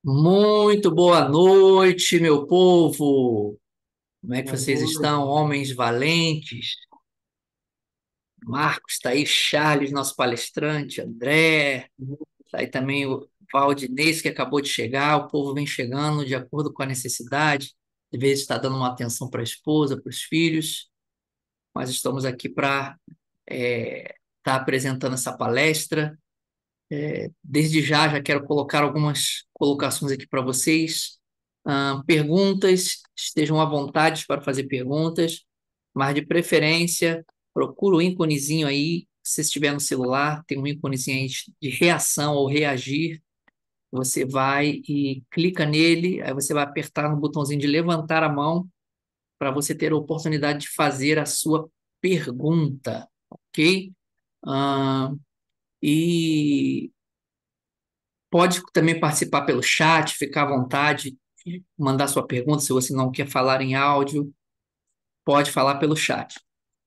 Muito boa noite, meu povo. Como é que Boa vocês noite. estão, homens valentes? Marcos está aí, Charles, nosso palestrante, André, está aí também o Valdinês, que acabou de chegar. O povo vem chegando de acordo com a necessidade. Às vezes está dando uma atenção para a esposa, para os filhos, mas estamos aqui para estar apresentando essa palestra. Desde já quero colocar algumas colocações aqui para vocês. Perguntas, estejam à vontade para fazer perguntas, mas de preferência, procura o íconezinho aí, se estiver no celular, tem um íconezinho aí de reação ou reagir. Você vai e clica nele, aí você vai apertar no botãozinho de levantar a mão para você ter a oportunidade de fazer a sua pergunta, ok? Ah, e pode também participar pelo chat, ficar à vontade, mandar sua pergunta. Se você não quer falar em áudio, pode falar pelo chat.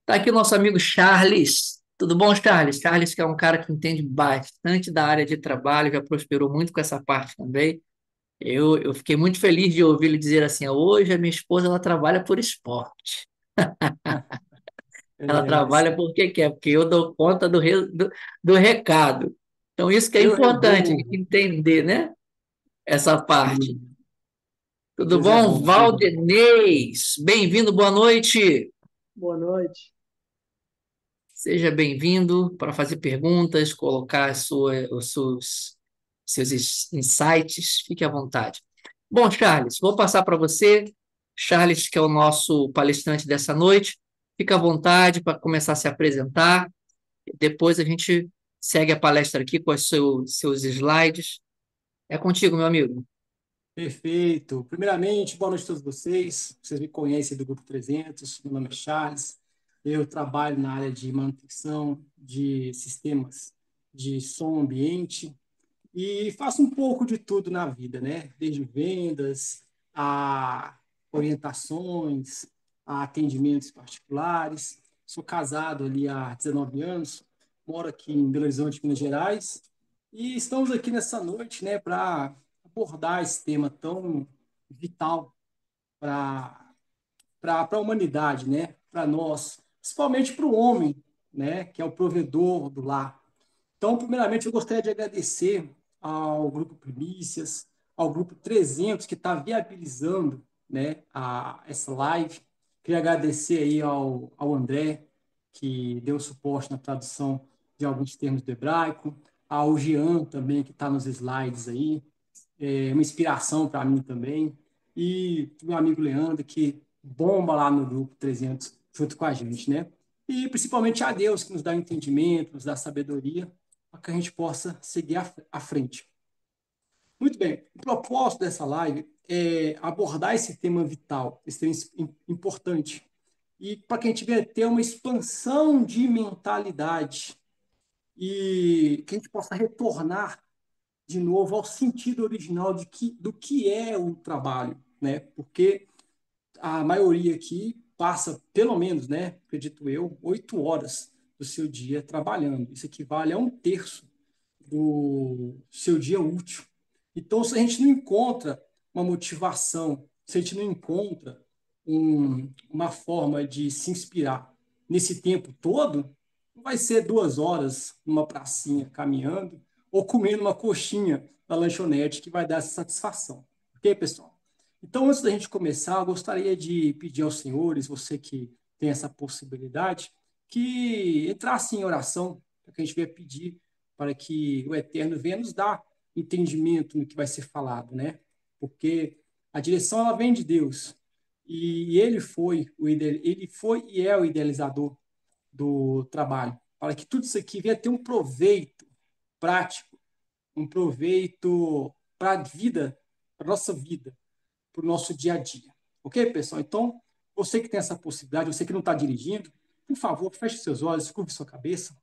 Tá aqui o nosso amigo Charles. Tudo bom, Charles? Charles, que é um cara que entende bastante da área de trabalho, já prosperou muito com essa parte também. Eu fiquei muito feliz de ouvir ele dizer assim: hoje a minha esposa ela trabalha por esporte. Ela Isso trabalha aí. porque quer, porque eu dou conta do recado. Então, isso que é Deus é importante, a gente bom. entender, né? Essa parte. Sim. Tudo Deus é bom, bom. Deus é bom. Valdenês? Bem-vindo, boa noite. Boa noite. Seja bem-vindo para fazer perguntas, colocar seus insights. Fique à vontade. Bom, Charles, vou passar para você. Charles, que é o nosso palestrante dessa noite, fica à vontade para começar a se apresentar. Depois a gente segue a palestra aqui com os seus slides. É contigo, meu amigo. Perfeito. Primeiramente, boa noite a todos vocês. Vocês me conhecem do Grupo 300. Meu nome é Charles. Eu trabalho na área de manutenção de sistemas de som ambiente e faço um pouco de tudo na vida, né? Desde vendas, a orientações, a atendimentos particulares. Sou casado ali há 19 anos, moro aqui em Belo Horizonte, Minas Gerais, e estamos aqui nessa noite, né, para abordar esse tema tão vital para a humanidade, né? Para nós, principalmente para o homem, né? Que é o provedor do lar. Então, primeiramente, eu gostaria de agradecer ao Grupo Primícias, ao Grupo 300, que está viabilizando, né, essa live. Queria agradecer aí ao André, que deu suporte na tradução de alguns termos do hebraico, ao Jean também, que está nos slides aí, uma inspiração para mim também, e meu amigo Leandro, que bomba lá no Grupo 300 junto com a gente, né? E principalmente a Deus, que nos dá entendimento, nos dá sabedoria, para que a gente possa seguir à frente. Muito bem, o propósito dessa live é abordar esse tema vital, esse tema importante, e para que a gente venha ter uma expansão de mentalidade e que a gente possa retornar de novo ao sentido original do que é o trabalho, né? Porque a maioria aqui passa, pelo menos, né, acredito eu, 8 horas do seu dia trabalhando. Isso equivale a um terço do seu dia útil. Então, se a gente não encontra uma motivação, se a gente não encontra uma forma de se inspirar nesse tempo todo, não vai ser 2 horas numa pracinha caminhando ou comendo uma coxinha na lanchonete que vai dar essa satisfação. Ok, pessoal? Então, antes da gente começar, eu gostaria de pedir aos senhores, você que tem essa possibilidade, que entrasse em oração, para que a gente venha pedir para que o Eterno venha nos dar entendimento no que vai ser falado, né? Porque a direção ela vem de Deus e ele foi e é o idealizador do trabalho, para que tudo isso aqui venha ter um proveito prático, um proveito para a vida, para a nossa vida, para o nosso dia a dia. Ok, pessoal? Então, você que tem essa possibilidade, você que não está dirigindo, por favor, feche seus olhos, curve sua cabeça.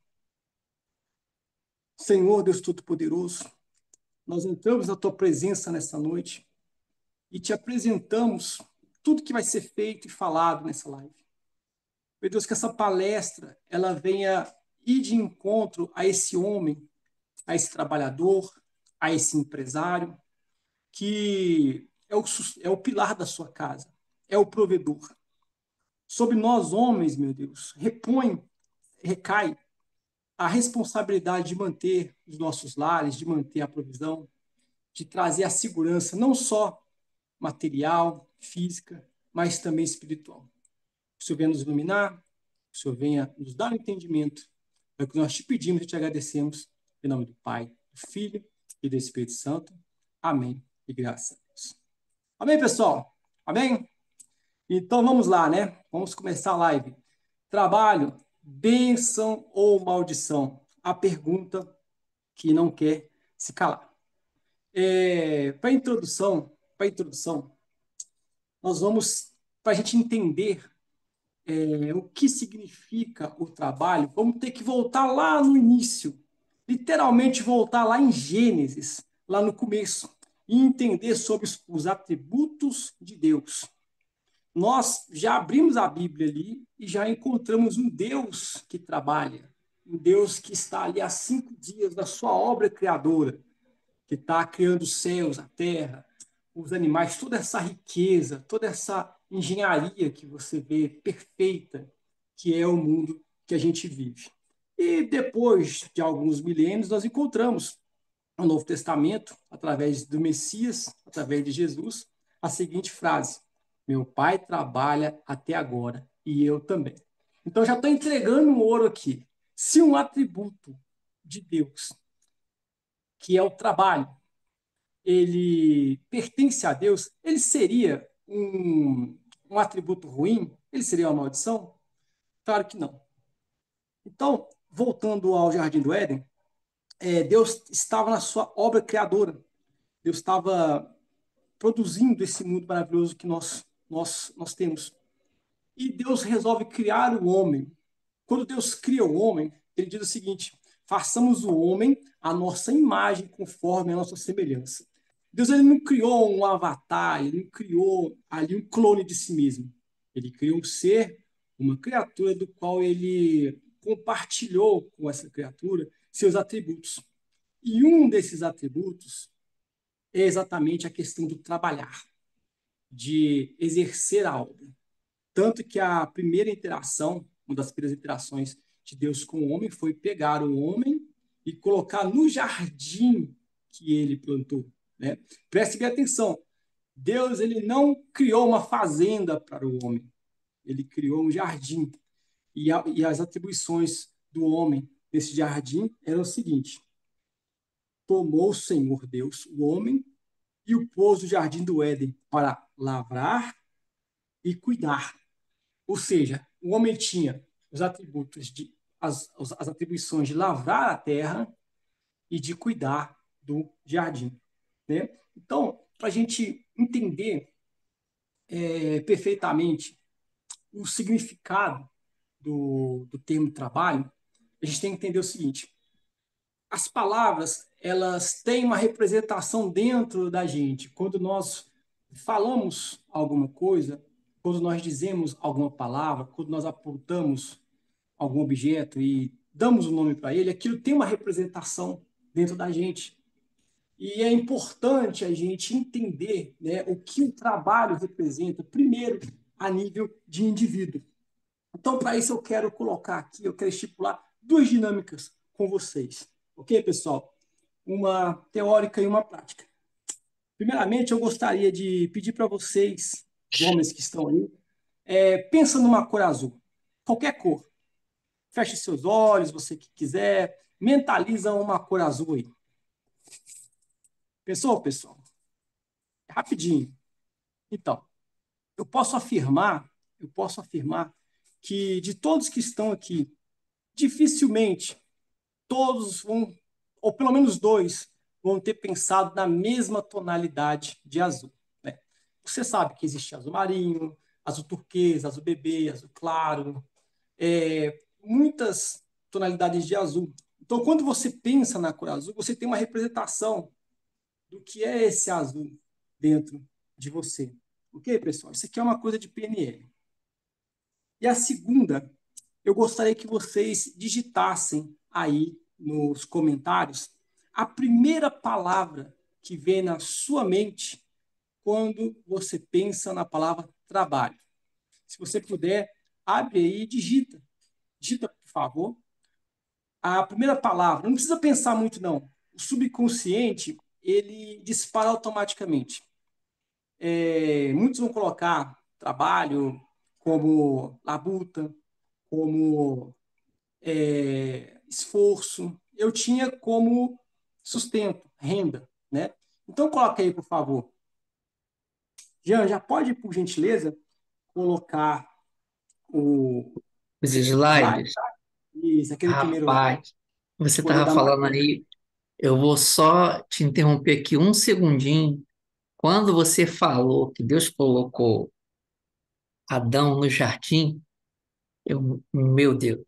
Senhor Deus Todo-Poderoso, nós entramos na tua presença nessa noite e te apresentamos tudo que vai ser feito e falado nessa live. Meu Deus, que essa palestra ela venha ir de encontro a esse homem, a esse trabalhador, a esse empresário, que é o pilar da sua casa, é o provedor. Sobre nós, homens, meu Deus, recai a responsabilidade de manter os nossos lares, de manter a provisão, de trazer a segurança, não só material, física, mas também espiritual. Que o Senhor venha nos iluminar, que o Senhor venha nos dar um entendimento. É o que nós te pedimos e te agradecemos. Em nome do Pai, do Filho e do Espírito Santo. Amém. E graças a Deus. Amém, pessoal? Amém? Então vamos lá, né? Vamos começar a live. Trabalho, bênção ou maldição? A pergunta que não quer se calar. Para introdução, nós vamos, para a gente entender o que significa o trabalho, vamos ter que voltar lá no início, literalmente voltar lá em Gênesis, lá no começo, e entender sobre os atributos de Deus. Nós já abrimos a Bíblia ali e já encontramos um Deus que trabalha, um Deus que está ali há 5 dias da sua obra criadora, que está criando os céus, a terra, os animais, toda essa riqueza, toda essa engenharia que você vê perfeita, que é o mundo que a gente vive. E depois de alguns milênios, nós encontramos no Novo Testamento, através do Messias, através de Jesus, a seguinte frase: meu pai trabalha até agora e eu também. Então já estou entregando um ouro aqui. Se um atributo de Deus, que é o trabalho, ele pertence a Deus, ele seria um atributo ruim? Ele seria uma maldição? Claro que não. Então, voltando ao Jardim do Éden, Deus estava na sua obra criadora. Deus estava produzindo esse mundo maravilhoso que nós temos. E Deus resolve criar o homem. Quando Deus cria o homem, ele diz o seguinte: façamos o homem à nossa imagem, conforme a nossa semelhança. Deus ele não criou um avatar, ele não criou ali um clone de si mesmo. Ele criou um ser, uma criatura do qual ele compartilhou com essa criatura seus atributos. E um desses atributos é exatamente a questão do trabalhar, de exercer a obra. Tanto que a primeira interação, uma das primeiras interações de Deus com o homem foi pegar o homem e colocar no jardim que ele plantou. Né? Preste bem atenção. Deus ele não criou uma fazenda para o homem. Ele criou um jardim. E as atribuições do homem nesse jardim eram o seguinte: tomou o Senhor Deus, o homem, e o pôs no jardim do Éden para lavrar e cuidar. Ou seja, o homem tinha os atributos as atribuições de lavrar a terra e de cuidar do jardim. Né? Então, para a gente entender perfeitamente o significado do termo trabalho, a gente tem que entender o seguinte: as palavras elas têm uma representação dentro da gente. Quando nós falamos alguma coisa, quando nós dizemos alguma palavra, quando nós apontamos algum objeto e damos um nome para ele, aquilo tem uma representação dentro da gente. E é importante a gente entender, né, o que o trabalho representa, primeiro, a nível de indivíduo. Então, para isso, eu quero colocar aqui, eu quero estipular duas dinâmicas com vocês. Ok, pessoal? Uma teórica e uma prática. Primeiramente, eu gostaria de pedir para vocês, homens que estão aí, pensa numa cor azul, qualquer cor. Feche seus olhos, você que quiser, mentaliza uma cor azul aí. Pensou, pessoal? Rapidinho. Então, eu posso afirmar que de todos que estão aqui, dificilmente todos vão, ou pelo menos dois, vão ter pensado na mesma tonalidade de azul. Né? Você sabe que existe azul marinho, azul turquesa, azul bebê, azul claro, muitas tonalidades de azul. Então, quando você pensa na cor azul, você tem uma representação do que é esse azul dentro de você. Ok, pessoal? Isso aqui é uma coisa de PNL. E a segunda, eu gostaria que vocês digitassem aí nos comentários a primeira palavra que vem na sua mente quando você pensa na palavra trabalho? Se você puder, abre aí e digita. Digita, por favor. A primeira palavra, não precisa pensar muito, não. O subconsciente, ele dispara automaticamente. Muitos vão colocar trabalho como labuta, como esforço. Eu tinha como sustento, renda, né? Então, coloca aí, por favor. Jean, já pode, por gentileza, colocar o Os slide? slides, Isso, aquele primeiro lá. rapaz, você Poder estava dar uma falando lida. aí, eu vou só te interromper aqui um segundinho. Quando você falou que Deus colocou Adão no jardim, meu Deus,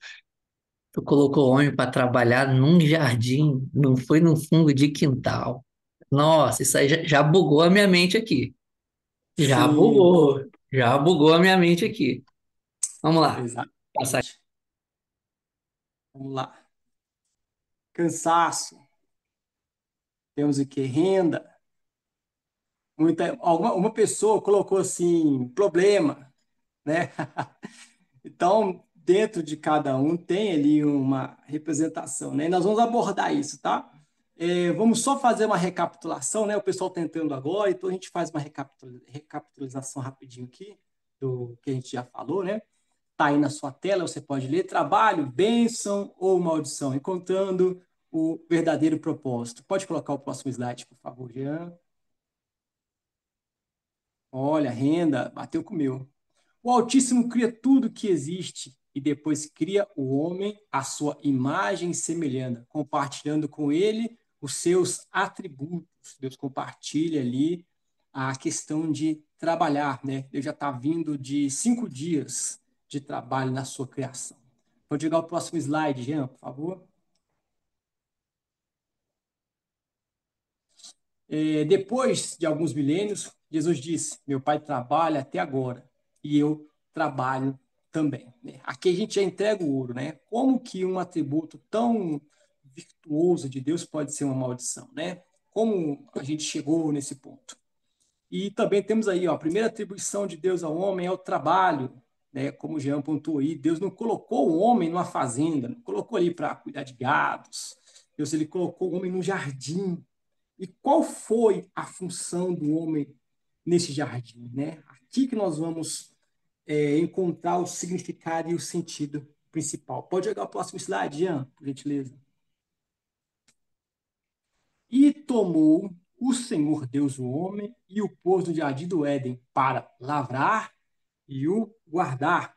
tu colocou o homem para trabalhar num jardim, não foi num fundo de quintal. Nossa, isso aí já bugou a minha mente aqui. Sim, Já bugou a minha mente aqui. Vamos lá. Passar. exatamente. Vamos lá. Cansaço. Temos o que? Renda. Uma pessoa colocou assim, problema, né? Então, dentro de cada um tem ali uma representação, né? E nós vamos abordar isso, tá? Vamos só fazer uma recapitulação, né? O pessoal está entrando agora, então a gente faz uma recapitulação rapidinho aqui do que a gente já falou, né? Tá aí na sua tela, você pode ler trabalho, bênção ou maldição, encontrando o verdadeiro propósito. Pode colocar o próximo slide, por favor, Jean. Olha, renda, bateu com o meu. O Altíssimo cria tudo que existe e depois cria o homem à sua imagem e semelhança, compartilhando com ele os seus atributos. Deus compartilha ali a questão de trabalhar, né? Deus já está vindo de 5 dias de trabalho na sua criação. Pode jogar o próximo slide, Jean, por favor. Depois de alguns milênios, Jesus disse: Meu pai trabalha até agora e eu trabalho também. Né? Aqui a gente já entrega o ouro, né? Como que um atributo tão virtuoso de Deus pode ser uma maldição, né? Como a gente chegou nesse ponto? E também temos aí, ó, a primeira atribuição de Deus ao homem é o trabalho, né? Como o Jean pontuou aí, Deus não colocou o homem numa fazenda, não colocou ali para cuidar de gados. Deus ele colocou o homem no jardim, e qual foi a função do homem nesse jardim, né? Aqui que nós vamos encontrar o significado e o sentido principal. Pode jogar o próximo slide, Jean, por gentileza. E tomou o Senhor Deus o homem e o pôs no jardim do Éden para lavrar e o guardar.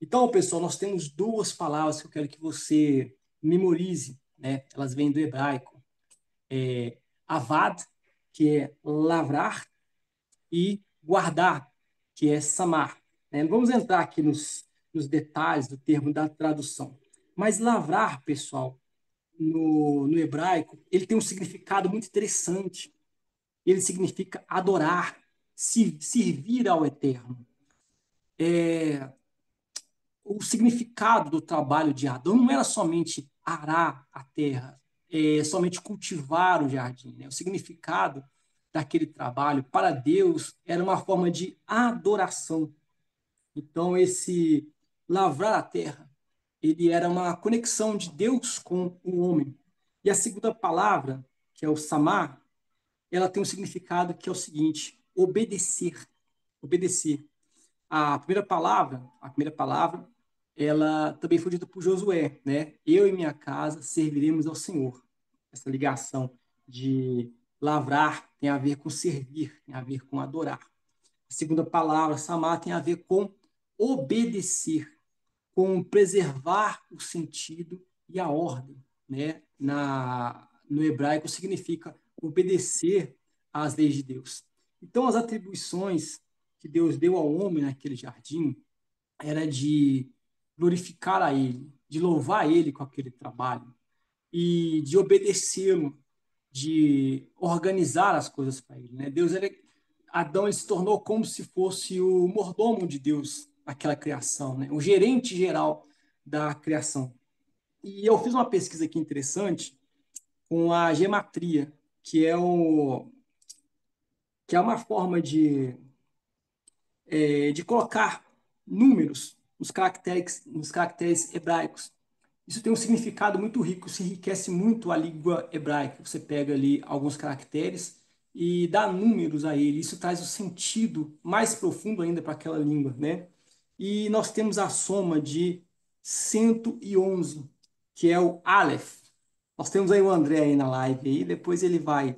Então, pessoal, nós temos duas palavras que eu quero que você memorize, né? Elas vêm do hebraico. Avad, que é lavrar, e guardar, que é samar. Não vamos entrar aqui nos detalhes do termo da tradução. Mas lavrar, pessoal, no hebraico, ele tem um significado muito interessante. Ele significa adorar, servir ao Eterno. O significado do trabalho de Adão não era somente arar a terra, somente cultivar o jardim. Né? O significado daquele trabalho para Deus era uma forma de adoração. Então, esse lavrar a terra, ele era uma conexão de Deus com o homem. E a segunda palavra, que é o samar, ela tem um significado que é o seguinte: obedecer. Obedecer. A primeira palavra, ela também foi dita por Josué, né? Eu e minha casa serviremos ao Senhor. Essa ligação de lavrar tem a ver com servir, tem a ver com adorar. A segunda palavra, samar, tem a ver com obedecer, com preservar o sentido e a ordem, né? No hebraico significa obedecer às leis de Deus. Então, as atribuições que Deus deu ao homem naquele jardim era de glorificar a Ele, de louvar Ele com aquele trabalho e de obedecê-lo, de organizar as coisas para Ele. Né? Adão ele se tornou como se fosse o mordomo de Deus naquela criação, né? O gerente geral da criação. E eu fiz uma pesquisa aqui interessante com a gematria, que é, que é uma forma de colocar números nos caracteres hebraicos. Isso tem um significado muito rico, se enriquece muito a língua hebraica. Você pega ali alguns caracteres e dá números a ele. Isso traz o sentido mais profundo ainda para aquela língua, né? E nós temos a soma de 111, que é o Aleph. Nós temos aí o André aí na live aí, depois ele vai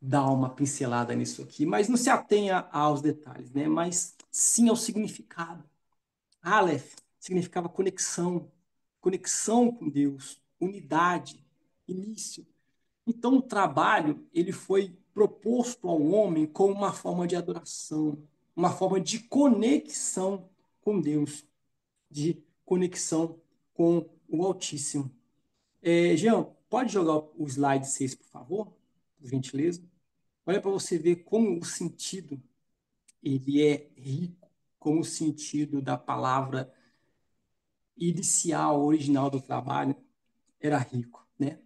dar uma pincelada nisso aqui, mas não se atenha aos detalhes, né? Mas sim ao significado. Aleph significava conexão, conexão com Deus, unidade, início. Então o trabalho ele foi proposto ao homem como uma forma de adoração, uma forma de conexão com Deus, de conexão com o Altíssimo. Jean, pode jogar o slide 6, por favor? Por gentileza. Olha para você ver como o sentido ele é rico, como o sentido da palavra inicial, original do trabalho era rico, né?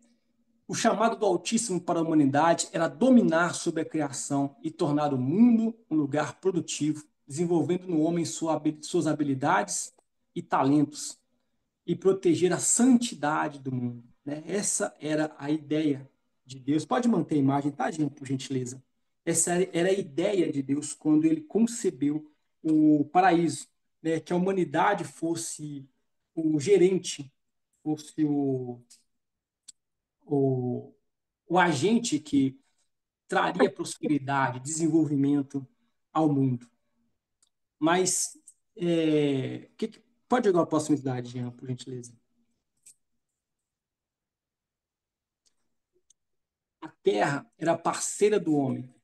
O chamado do Altíssimo para a humanidade era dominar sobre a criação e tornar o mundo um lugar produtivo, desenvolvendo no homem suas habilidades e talentos e proteger a santidade do mundo, né? Essa era a ideia de Deus. Pode manter a imagem, tá, gente, por gentileza? Essa era a ideia de Deus quando ele concebeu o paraíso, né? Que a humanidade fosse o gerente, fosse o, o agente que traria prosperidade, desenvolvimento ao mundo. Mas, pode jogar a próxima slide, Jean, por gentileza? A terra era parceira do homem.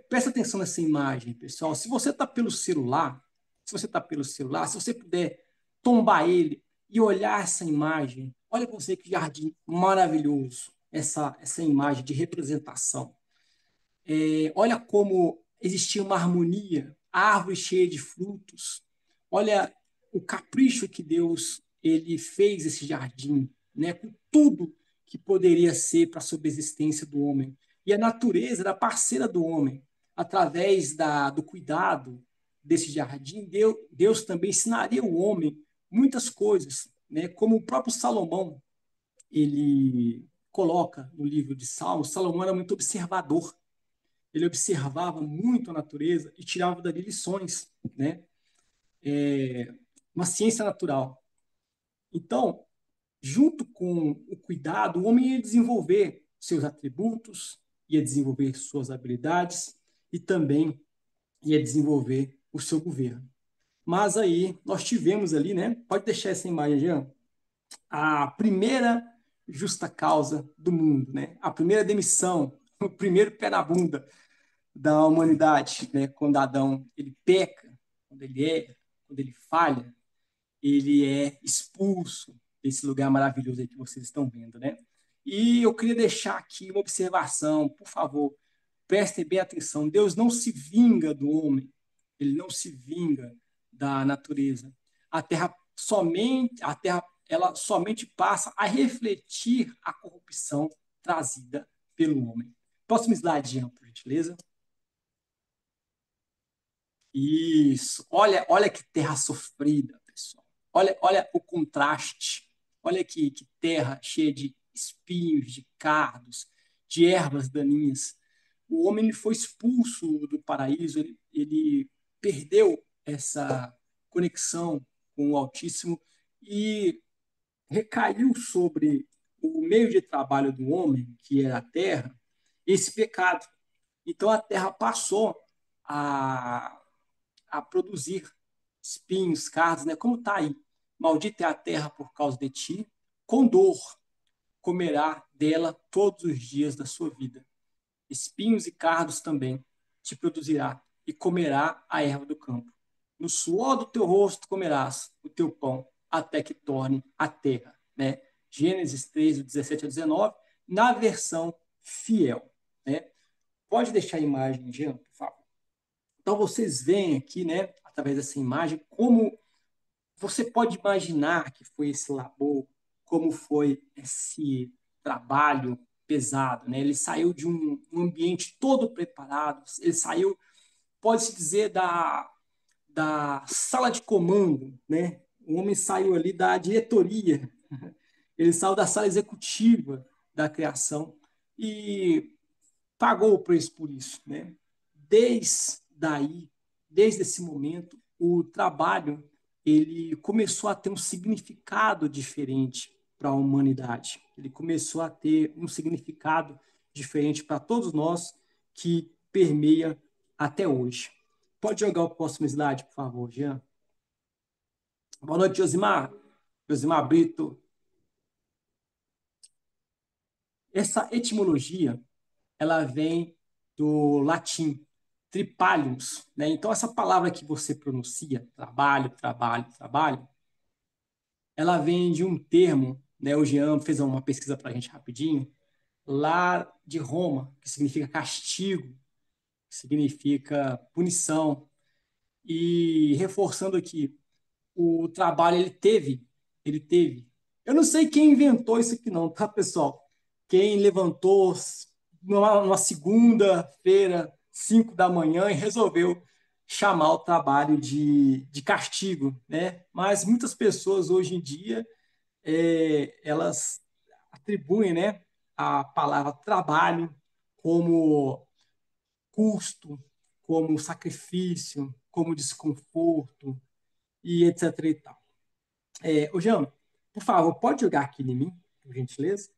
Presta atenção nessa imagem, pessoal. Se você está pelo celular, se você puder tombar ele e olhar essa imagem, olha para você que jardim maravilhoso, essa imagem de representação. Olha como existia uma harmonia, árvore cheia de frutos. Olha o capricho que Deus ele fez esse jardim, né, com tudo que poderia ser para a subsistência do homem. E a natureza era parceira do homem. Através do cuidado desse jardim, Deus também ensinaria o homem muitas coisas, né, como o próprio Salomão ele coloca no livro de Salmos. Salomão era muito observador, ele observava muito a natureza e tirava dali lições, né? Uma ciência natural. Então, junto com o cuidado, o homem ia desenvolver seus atributos, ia desenvolver suas habilidades e também ia desenvolver o seu governo. Mas aí nós tivemos ali, né? Pode deixar essa imagem, Jean, a primeira justa causa do mundo, né? A primeira demissão, o primeiro pé na bunda da humanidade, né? Quando Adão ele peca, quando ele erra, quando ele falha, ele é expulso desse lugar maravilhoso aí que vocês estão vendo, né? E eu queria deixar aqui uma observação, por favor, prestem bem atenção. Deus não se vinga do homem, ele não se vinga da natureza. A terra, ela somente passa a refletir a corrupção trazida pelo homem. Próximo slide, Jean, por gentileza. Isso. Olha que terra sofrida, pessoal. Olha o contraste. Olha que terra cheia de espinhos, de cardos, de ervas daninhas. O homem ele foi expulso do paraíso, ele perdeu essa conexão com o Altíssimo e recaiu sobre o meio de trabalho do homem, que era a terra, esse pecado. Então a terra passou a produzir espinhos, cardos, né? Como está aí. Maldita é a terra por causa de ti, com dor comerá dela todos os dias da sua vida. Espinhos e cardos também te produzirá, e comerá a erva do campo. No suor do teu rosto comerás o teu pão, até que torne a terra. Né? Gênesis 3, do 17 a 19, na versão fiel. Né? Pode deixar a imagem, Jean, por favor. Então, vocês veem aqui, né, através dessa imagem, como você pode imaginar que foi esse labor, como foi esse trabalho pesado, né? Ele saiu de um ambiente todo preparado, ele saiu, pode-se dizer, da sala de comando, né? O homem saiu ali da diretoria, ele saiu da sala executiva da criação e pagou o preço por isso, né? Desde daí, desde esse momento, o trabalho ele começou a ter um significado diferente para a humanidade. Ele começou a ter um significado diferente para todos nós que permeia até hoje. Pode jogar o próximo slide, por favor, Jean? Boa noite, Josimar. Josimar Brito. Essa etimologia, ela vem do latim, tripaliums, né? Então, essa palavra que você pronuncia, trabalho, trabalho, trabalho, ela vem de um termo, né? O Jean fez uma pesquisa para a gente rapidinho, lá de Roma, que significa castigo, que significa punição. E reforçando aqui, o trabalho ele teve. Eu não sei quem inventou isso aqui não, tá, pessoal? Quem levantou numa segunda-feira, 5 da manhã, e resolveu chamar o trabalho de castigo, né? Mas muitas pessoas hoje em dia, elas atribuem, né, a palavra trabalho como custo, como sacrifício, como desconforto e etc e tal. Ô Jean, por favor, pode jogar aqui em mim, por gentileza?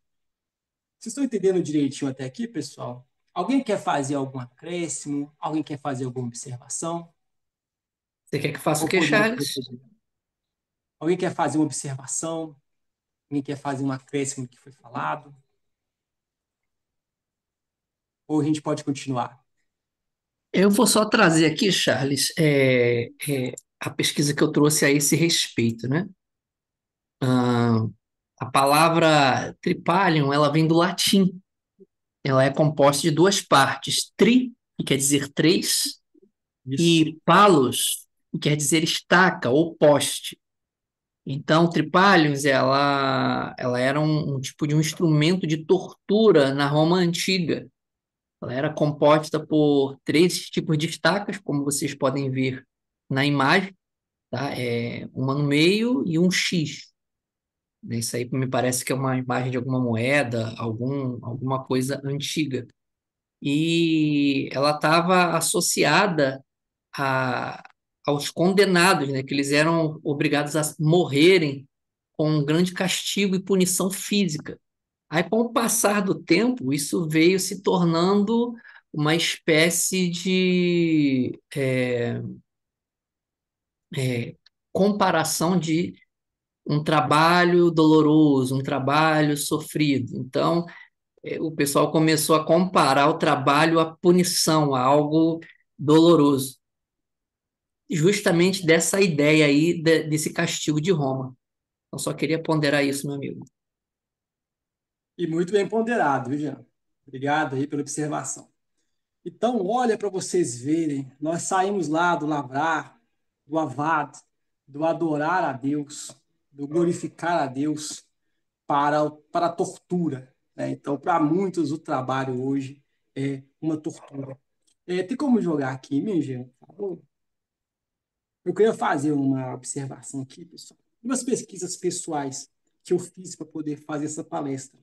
Vocês estão entendendo direitinho até aqui, pessoal? Alguém quer fazer algum acréscimo? Alguém quer fazer alguma observação? Você quer que eu faça o Ou quê, podemos Charles? proceder? Alguém quer fazer uma observação? Alguém quer fazer um acréscimo do que foi falado? Ou a gente pode continuar? Eu vou só trazer aqui, Charles, a pesquisa que eu trouxe a esse respeito, né? Ah, a palavra tripalium, ela vem do latim. Ela é composta de duas partes. Tri, que quer dizer três, Isso. e palos, que quer dizer estaca ou poste. Então, tripaliums, ela era um tipo de um instrumento de tortura na Roma antiga. Ela era composta por três tipos de estacas, como vocês podem ver na imagem, tá? Uma no meio e um X. Isso aí me parece que é uma imagem de alguma moeda, alguma coisa antiga. E ela estava associada a, aos condenados, né? Que eles eram obrigados a morrerem com um grande castigo e punição física. Aí, com o passar do tempo, isso veio se tornando uma espécie de comparação de um trabalho doloroso, um trabalho sofrido. Então, o pessoal começou a comparar o trabalho à punição, a algo doloroso, justamente dessa ideia aí desse castigo de Roma. Eu só queria ponderar isso, meu amigo. E muito bem ponderado, viu, Jean? Obrigado aí pela observação. Então, olha para vocês verem, nós saímos lá do lavrar, do avad, do adorar a Deus, do glorificar a Deus para a tortura, né? Então, para muitos, o trabalho hoje é uma tortura. Tem como jogar aqui, minha gente? Por favor? Eu queria fazer uma observação aqui, pessoal. Umas pesquisas pessoais que eu fiz para poder fazer essa palestra.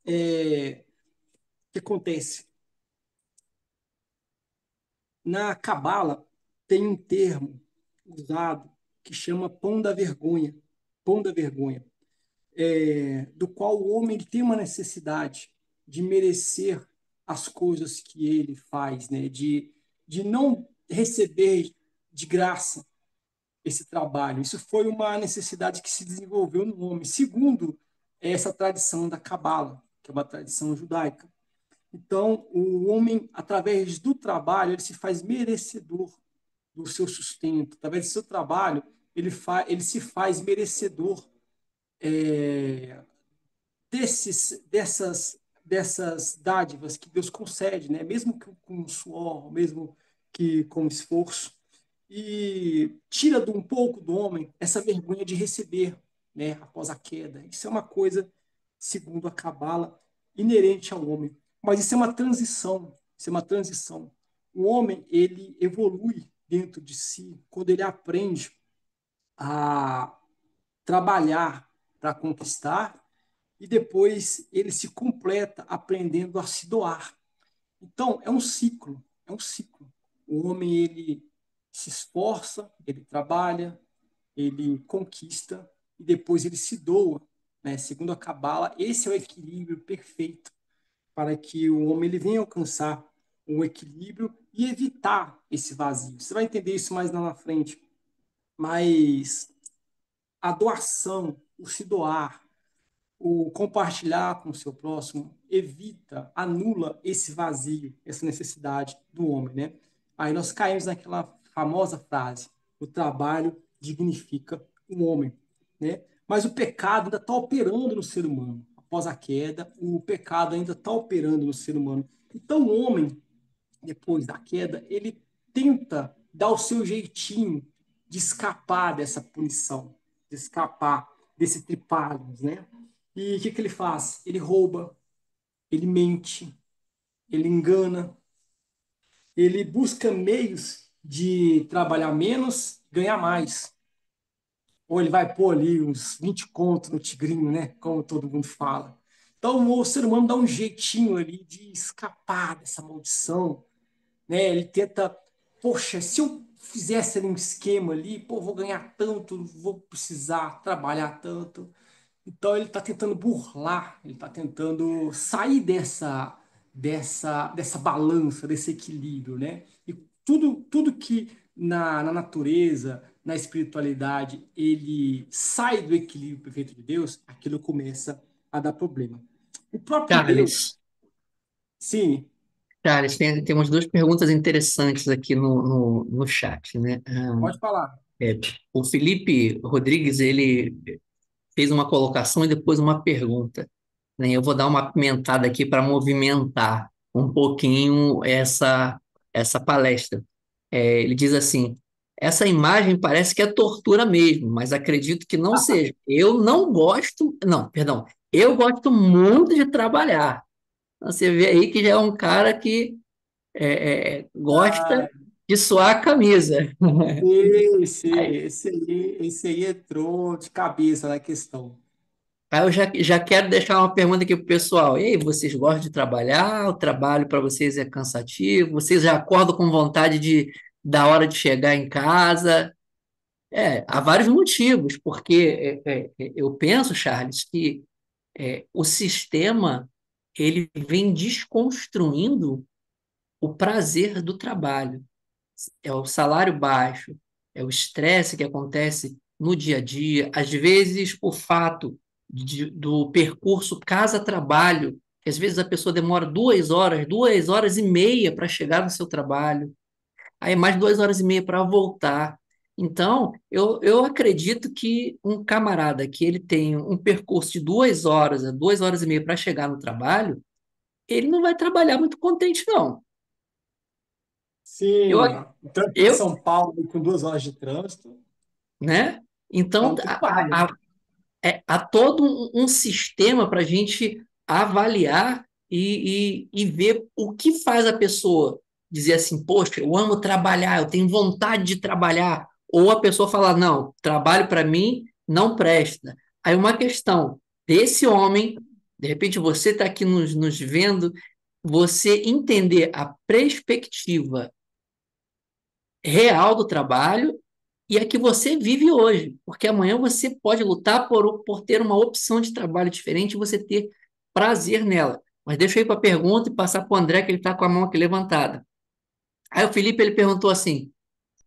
O que acontece? Na Cabala tem um termo usado que chama pão da vergonha. Pão da vergonha. Do qual o homem ele tem uma necessidade de merecer as coisas que ele faz, né? De não receber de graça esse trabalho. Isso foi uma necessidade que se desenvolveu no homem, segundo essa tradição da Cabala, que é uma tradição judaica. Então, o homem, através do trabalho, ele se faz merecedor do seu sustento. Através do seu trabalho, ele se faz merecedor é, dessas dádivas que Deus concede, né? Mesmo que com suor, mesmo que com esforço, e tira de um pouco do homem essa vergonha de receber, né? Após a queda. Isso é uma coisa, segundo a Cabala, inerente ao homem. Mas isso é uma transição, isso é uma transição. O homem, ele evolui dentro de si quando ele aprende a trabalhar para conquistar e depois ele se completa aprendendo a se doar. Então, é um ciclo, é um ciclo. O homem, ele se esforça, ele trabalha, ele conquista e depois ele se doa, né? Segundo a Cabala, esse é o equilíbrio perfeito para que o homem ele venha alcançar um equilíbrio e evitar esse vazio. Você vai entender isso mais lá na frente, mas a doação, o se doar, o compartilhar com o seu próximo evita, anula esse vazio, essa necessidade do homem, né? Aí nós caímos naquela famosa frase: o trabalho dignifica o homem, né? Mas o pecado ainda está operando no ser humano. Após a queda, o pecado ainda está operando no ser humano. Então, o homem, depois da queda, ele tenta dar o seu jeitinho de escapar dessa punição, de escapar desse tripalhos, né? E o que ele faz? Ele rouba, ele mente, ele engana, ele busca meios de trabalhar menos, ganhar mais. Ou ele vai pôr ali uns 20 contos no tigrinho, né? Como todo mundo fala. Então o ser humano dá um jeitinho ali de escapar dessa maldição, né? Ele tenta, poxa, se eu fizesse ali um esquema ali, pô, vou ganhar tanto, vou precisar trabalhar tanto. Então ele está tentando burlar, ele está tentando sair dessa balança, desse equilíbrio, né? E tudo que na natureza, na espiritualidade, ele sai do equilíbrio perfeito de Deus, aquilo começa a dar problema. O próprio Deus, Charles, sim, Charles, tem umas duas perguntas interessantes aqui no chat, né? pode falar. É, o Felipe Rodrigues, ele fez uma colocação e depois uma pergunta, né? Eu vou dar uma pimentada aqui para movimentar um pouquinho essa palestra. Ele diz assim: essa imagem parece que é tortura mesmo, mas acredito que não seja. Eu não gosto, não, perdão, eu gosto muito de trabalhar. Você vê aí que já é um cara que gosta Ah, de suar a camisa. esse aí entrou de cabeça na questão. Aí eu já quero deixar uma pergunta aqui pro pessoal. E aí, vocês gostam de trabalhar? O trabalho para vocês é cansativo? Vocês já acordam com vontade da hora de chegar em casa? Há vários motivos, porque eu penso, Charles, que o sistema ele vem desconstruindo o prazer do trabalho. É o salário baixo, é o estresse que acontece no dia a dia, às vezes o fato do percurso casa-trabalho, que às vezes a pessoa demora 2 horas, 2 horas e meia para chegar no seu trabalho, aí mais 2 horas e meia para voltar. Então, eu acredito que um camarada que ele tem um percurso de 2 horas a 2 horas e meia para chegar no trabalho, ele não vai trabalhar muito contente, não. Eu, Sim, o trânsito de eu, São Paulo com 2 horas de trânsito né? é Então, um tripalho. há todo um sistema para a gente avaliar e ver o que faz a pessoa dizer assim, poxa, eu amo trabalhar, eu tenho vontade de trabalhar, ou a pessoa falar, não, trabalho para mim não presta. Aí uma questão desse homem, de repente você está aqui nos vendo, você entender a perspectiva real do trabalho e a que você vive hoje, porque amanhã você pode lutar por ter uma opção de trabalho diferente e você ter prazer nela. Mas deixa eu ir para a pergunta e passar para o André, que ele está com a mão aqui levantada. Aí o Felipe ele perguntou assim: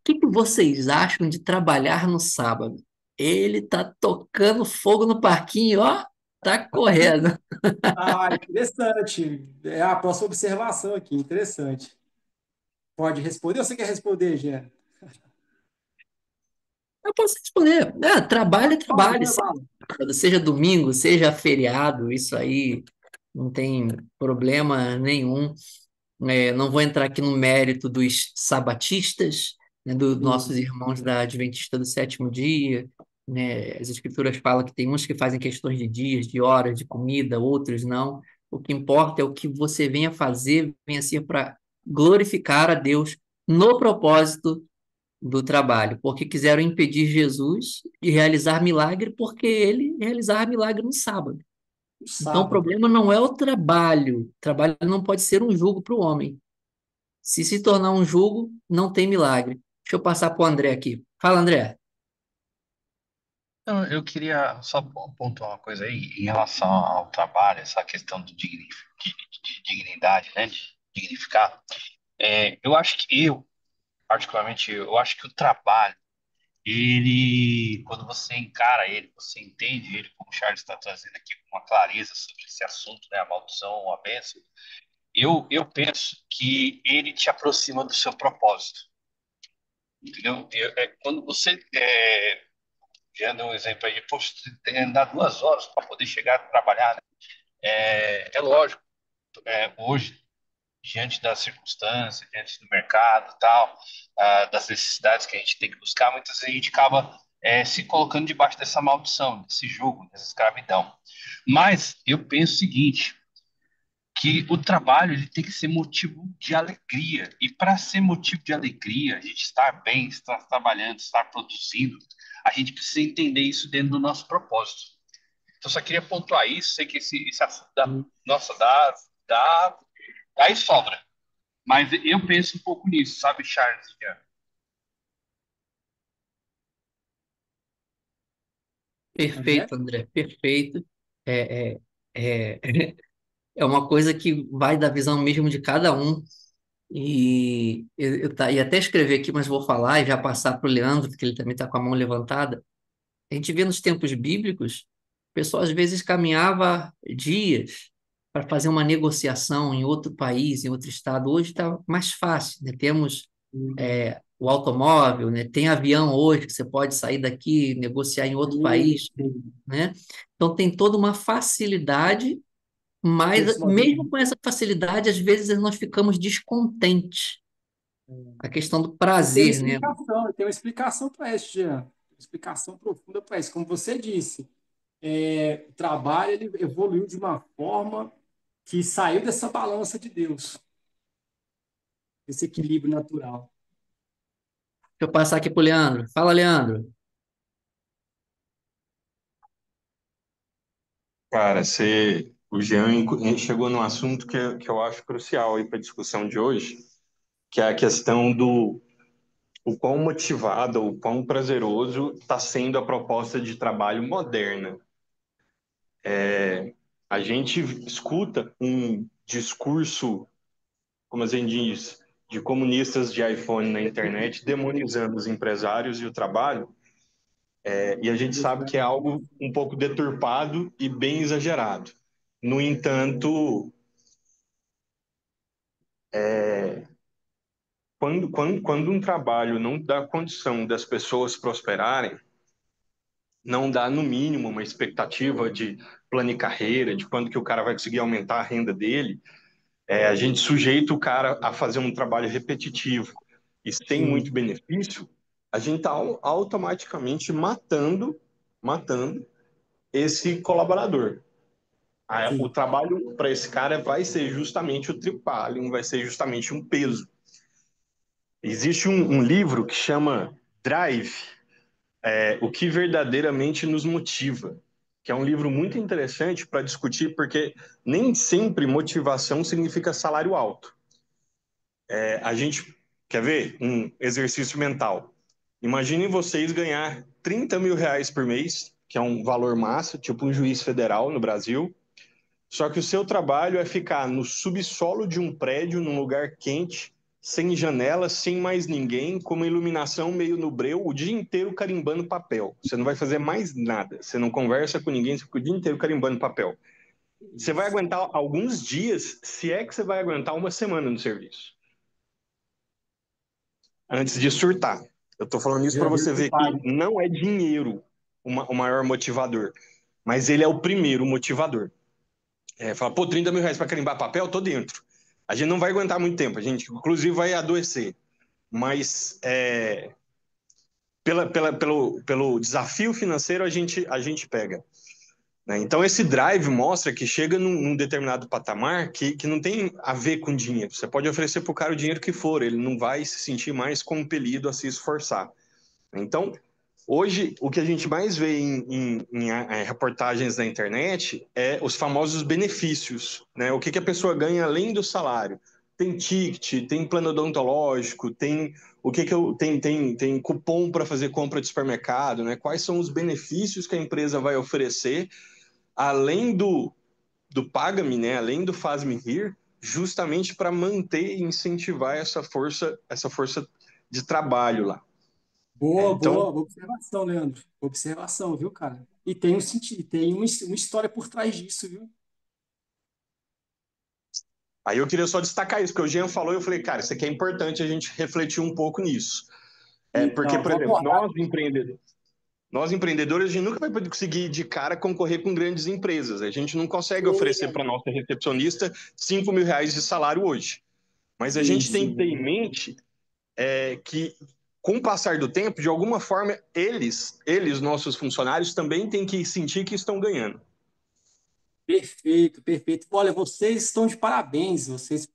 o que vocês acham de trabalhar no sábado? Ele tá tocando fogo no parquinho, ó, tá correndo. Ah, interessante. É a próxima observação aqui, interessante. Pode responder ou você quer responder, Gê? Eu posso responder, trabalho é Fala, trabalho, manda bala. seja domingo, seja feriado, isso aí não tem problema nenhum. Não vou entrar aqui no mérito dos sabatistas, né, dos nossos Sim. irmãos da Adventista do Sétimo Dia, né? As Escrituras falam que tem uns que fazem questões de dias, de horas, de comida, outros não. O que importa é o que você venha fazer, venha ser para glorificar a Deus no propósito do trabalho, porque quiseram impedir Jesus de realizar milagre, porque ele realizava milagre no sábado. No Então, o sábado. problema não é o trabalho. O trabalho não pode ser um jugo para o homem. Se tornar um jugo, não tem milagre. Deixa eu passar para o André aqui. Fala, André. Então, eu queria só pontuar uma coisa aí em relação ao trabalho, essa questão de dignidade, né? De dignificar. Eu acho que particularmente, eu acho que o trabalho, ele, quando você encara ele, você entende ele, como o Charles está trazendo aqui com uma clareza sobre esse assunto, né? A maldição, a bênção. Eu penso que ele te aproxima do seu propósito, entendeu? Quando você já deu um exemplo aí, poxa, você tem que andar 2 horas para poder chegar a trabalhar, né? É lógico, hoje, diante das circunstâncias, diante do mercado e tal, das necessidades que a gente tem que buscar, muitas vezes a gente acaba se colocando debaixo dessa maldição, desse jugo, dessa escravidão. Mas eu penso o seguinte, que o trabalho ele tem que ser motivo de alegria. E para ser motivo de alegria, a gente estar bem, estar trabalhando, estar produzindo, a gente precisa entender isso dentro do nosso propósito. Então, só queria pontuar isso. Sei que esse assunto nossa, dá, aí sobra. Mas eu penso um pouco nisso, sabe, Charles? André? Perfeito, André. Perfeito. É, é, é, é uma coisa que vai da visão mesmo de cada um. E eu ia até escrever aqui, mas vou falar e já passar para o Leandro, porque ele também está com a mão levantada. A gente vê nos tempos bíblicos, o pessoal às vezes caminhava dias para fazer uma negociação em outro país, em outro estado. Hoje está mais fácil, né? Temos o automóvel, né? Tem avião hoje que você pode sair daqui e negociar em outro Sim, país, sim. né? Então tem toda uma facilidade, mas mesmo com essa facilidade, às vezes nós ficamos descontentes. A questão do prazer, né? Tem uma explicação para isso, Jean. Uma explicação profunda para isso. Como você disse, o trabalho ele evoluiu de uma forma que saiu dessa balança de Deus, desse equilíbrio natural. Deixa eu passar aqui para o Leandro. Fala, Leandro. Cara, o Jean chegou num assunto que eu acho crucial aí para a discussão de hoje, que é a questão do o quão motivado, o quão prazeroso está sendo a proposta de trabalho moderna. A gente escuta um discurso, como a gente diz, de comunistas de iPhone na internet demonizando os empresários e o trabalho, e a gente sabe que é algo um pouco deturpado e bem exagerado. No entanto, quando um trabalho não dá condição das pessoas prosperarem, não dá, no mínimo, uma expectativa de plano de carreira, de quando que o cara vai conseguir aumentar a renda dele, a gente sujeita o cara a fazer um trabalho repetitivo e sem muito Sim, benefício, a gente está automaticamente matando esse colaborador. O sim, trabalho para esse cara vai ser justamente o trabalho, vai ser justamente um peso. Existe um livro que chama Drive, O que verdadeiramente nos motiva, que é um livro muito interessante para discutir, porque nem sempre motivação significa salário alto. A gente quer ver um exercício mental. Imaginem vocês ganhar R$ 30.000 por mês, que é um valor massa, tipo um juiz federal no Brasil. Só que o seu trabalho é ficar no subsolo de um prédio, num lugar quente, sem janela, sem mais ninguém, com uma iluminação meio no breu, o dia inteiro carimbando papel. Você não vai fazer mais nada. Você não conversa com ninguém, você fica o dia inteiro carimbando papel. Você vai isso. aguentar alguns dias, se é que você vai aguentar uma semana no serviço, antes de surtar. Eu estou falando isso para Já viu você que ver que paga. não é dinheiro o maior motivador, mas ele é o primeiro motivador. Fala, pô, R$ 30.000 para carimbar papel, tô dentro. A gente não vai aguentar muito tempo, a gente inclusive vai adoecer. Mas pelo desafio financeiro a gente pega. né? Então, esse drive mostra que chega num determinado patamar que não tem a ver com dinheiro. Você pode oferecer para o cara o dinheiro que for, ele não vai se sentir mais compelido a se esforçar. Então, hoje, o que a gente mais vê em reportagens na internet é os famosos benefícios, né? O que a pessoa ganha além do salário. Tem ticket, tem plano odontológico, tem o que eu tem cupom para fazer compra de supermercado, né? Quais são os benefícios que a empresa vai oferecer além do Paga-me, né? Além do Faz-me Rir, justamente para manter e incentivar essa força de trabalho lá. Boa, Então, boa observação, Leandro. Boa observação, viu, cara? E tem um sentido, tem uma história por trás disso, viu? aí eu queria só destacar isso, porque o Jean falou e eu falei, cara, isso aqui é importante a gente refletir um pouco nisso. Porque, Então, por vou exemplo, abordar. nós empreendedores, a gente nunca vai conseguir de cara concorrer com grandes empresas. A gente não consegue oferecer Sim, para nossa recepcionista R$ 5.000 de salário hoje. Mas a sim, gente tem que ter sim. em mente que, com o passar do tempo, de alguma forma, nossos funcionários, também têm que sentir que estão ganhando. Perfeito, perfeito. Olha, vocês estão de parabéns. Vocês.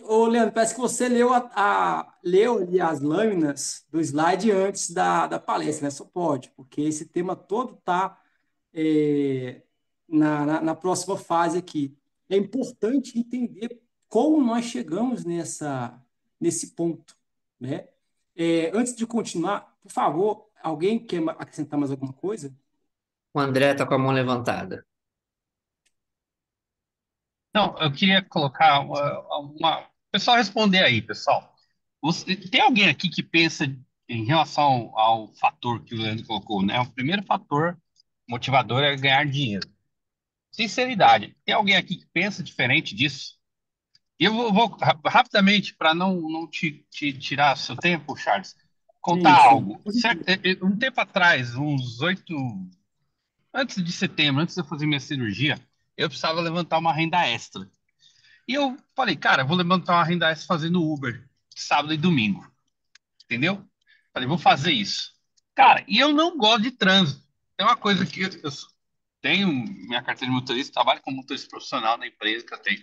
Ô, Leandro, parece que você leu ali as lâminas do slide antes da palestra, né? Só pode, porque esse tema todo está na próxima fase aqui. É importante entender como nós chegamos nesse ponto, né? Antes de continuar, por favor, alguém quer acrescentar mais alguma coisa? O André está com a mão levantada. Não, eu queria colocar uma. Pessoal, responder aí, pessoal. Tem alguém aqui que pensa em relação ao fator que o Leandro colocou, né? O primeiro fator motivador é ganhar dinheiro. Sinceridade. Tem alguém aqui que pensa diferente disso? E eu rapidamente, para não te tirar seu tempo, Charles, contar Sim, sim. algo. Um tempo atrás, uns 8, antes de setembro, antes de eu fazer minha cirurgia, eu precisava levantar uma renda extra. E eu falei, cara, eu vou levantar uma renda extra fazendo Uber, sábado e domingo, entendeu? Falei, vou fazer isso. Cara, e eu não gosto de trânsito. É uma coisa que eu tenho minha carteira de motorista, trabalho como motorista profissional na empresa que eu tenho.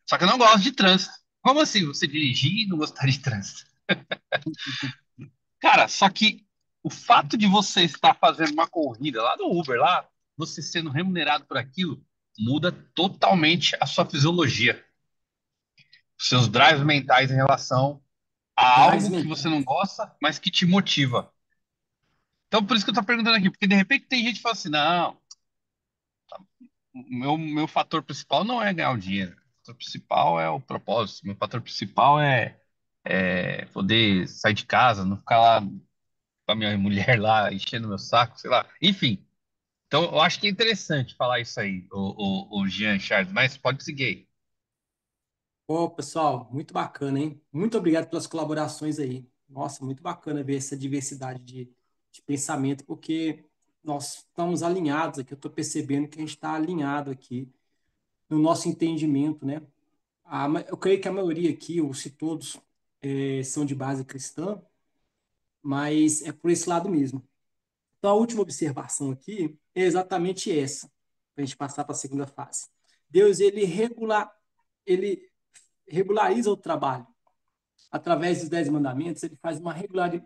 Só que eu não gosto de trânsito. Como assim você dirigir e não gostar de trânsito? Cara, só que o fato de você estar fazendo uma corrida lá no Uber, lá, você sendo remunerado por aquilo, muda totalmente a sua fisiologia, os seus drives mentais em relação a Drives algo que você não mentais. gosta, mas que te motiva. Então, por isso que eu tô perguntando aqui, porque de repente tem gente que fala assim, não, meu fator principal não é ganhar o dinheiro. O fator principal é o propósito. Meu fator principal é poder sair de casa, não ficar lá com a minha mulher lá enchendo meu saco, sei lá. Enfim. Então, eu acho que é interessante falar isso aí, o Jean Charles, mas pode seguir aí. Ô, pessoal, muito bacana, hein? Muito obrigado pelas colaborações aí. Nossa, muito bacana ver essa diversidade de pensamento, porque nós estamos alinhados aqui. Eu estou percebendo que a gente está alinhado aqui no nosso entendimento, né? Eu creio que a maioria aqui, ou se todos, são de base cristã, mas é por esse lado mesmo. Então, a última observação aqui é exatamente essa, para a gente passar para a segunda fase. Deus, ele regulariza o trabalho. Através dos 10 mandamentos, ele faz uma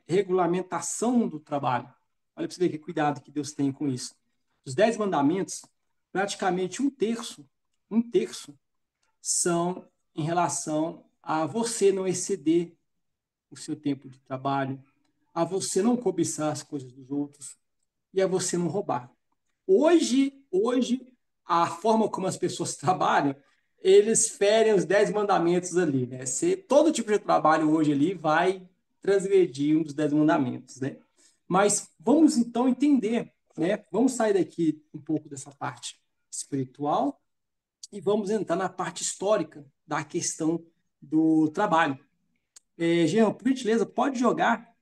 regulamentação do trabalho. Olha para você ver que cuidado que Deus tem com isso. Os 10 mandamentos, praticamente um terço, são em relação a você não exceder o seu tempo de trabalho, a você não cobiçar as coisas dos outros e a você não roubar. Hoje, a forma como as pessoas trabalham, eles ferem os 10 mandamentos ali, né? Todo tipo de trabalho hoje ali vai transgredir um dos 10 mandamentos, né? Mas vamos então entender, né? Vamos sair daqui um pouco dessa parte espiritual e vamos entrar na parte histórica da questão do trabalho. Jean, por gentileza, pode jogar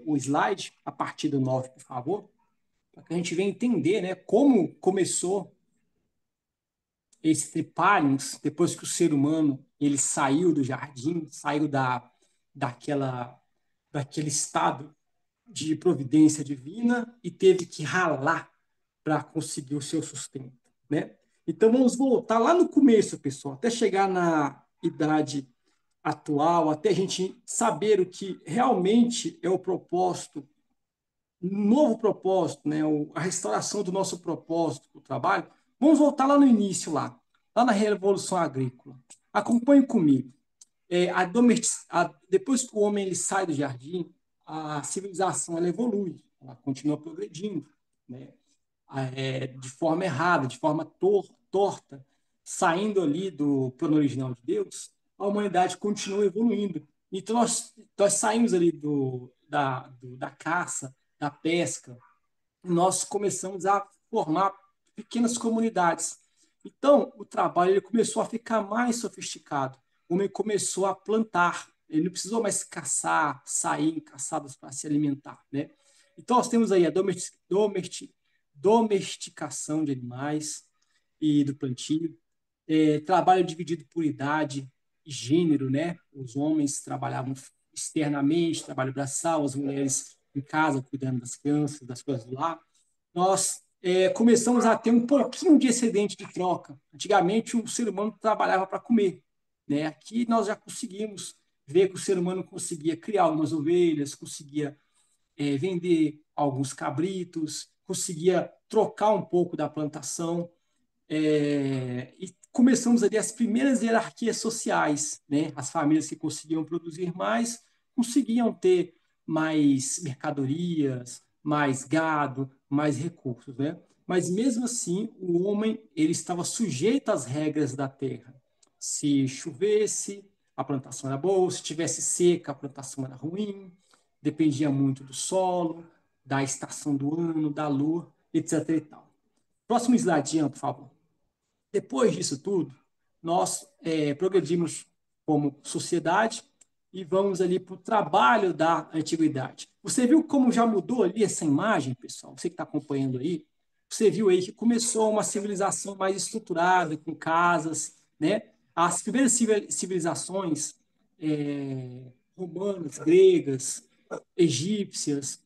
o slide a partir do 9, por favor? Para que a gente venha entender, né, como começou esse tripalium depois que o ser humano ele saiu do jardim, saiu daquela, daquele estado de providência divina e teve que ralar para conseguir o seu sustento, né? Então vamos voltar lá no começo, pessoal, até chegar na idade atual, até a gente saber o que realmente é o propósito, um novo propósito, né? A restauração do nosso propósito do trabalho. Vamos voltar lá no início, lá na Revolução Agrícola. Acompanhe comigo. Depois que o homem ele sai do jardim, a civilização ela evolui, ela continua progredindo, né? De forma errada, de forma torta, saindo ali do plano original de Deus, a humanidade continua evoluindo. Então, nós saímos ali da caça, da pesca, e nós começamos a formar pequenas comunidades. Então, o trabalho ele começou a ficar mais sofisticado. O homem começou a plantar. Ele não precisou mais caçar, sair em caçadas para se alimentar, né? Então, nós temos aí a domesticação de animais e do plantio, trabalho dividido por idade e gênero, né? Os homens trabalhavam externamente, trabalho braçal, as mulheres em casa, cuidando das crianças, das coisas do lar. Nós começamos a ter um pouquinho de excedente de troca. Antigamente, o ser humano trabalhava para comer, né? Aqui nós já conseguimos ver que o ser humano conseguia criar algumas ovelhas, conseguia vender alguns cabritos, conseguia trocar um pouco da plantação, e começamos ali as primeiras hierarquias sociais, né? As famílias que conseguiam produzir mais, conseguiam ter mais mercadorias, mais gado, mais recursos, né? Mas mesmo assim, o homem ele estava sujeito às regras da terra. Se chovesse, a plantação era boa; se tivesse seca, a plantação era ruim. Dependia muito do solo, da estação do ano, da lua, etc. E tal. Próximo slide, Jean, por favor. Depois disso tudo, nós progredimos como sociedade e vamos ali para o trabalho da antiguidade. Você viu como já mudou ali essa imagem, pessoal? Você que está acompanhando aí, você viu aí que começou uma civilização mais estruturada, com casas, né? As primeiras civilizações romanas, gregas, egípcias,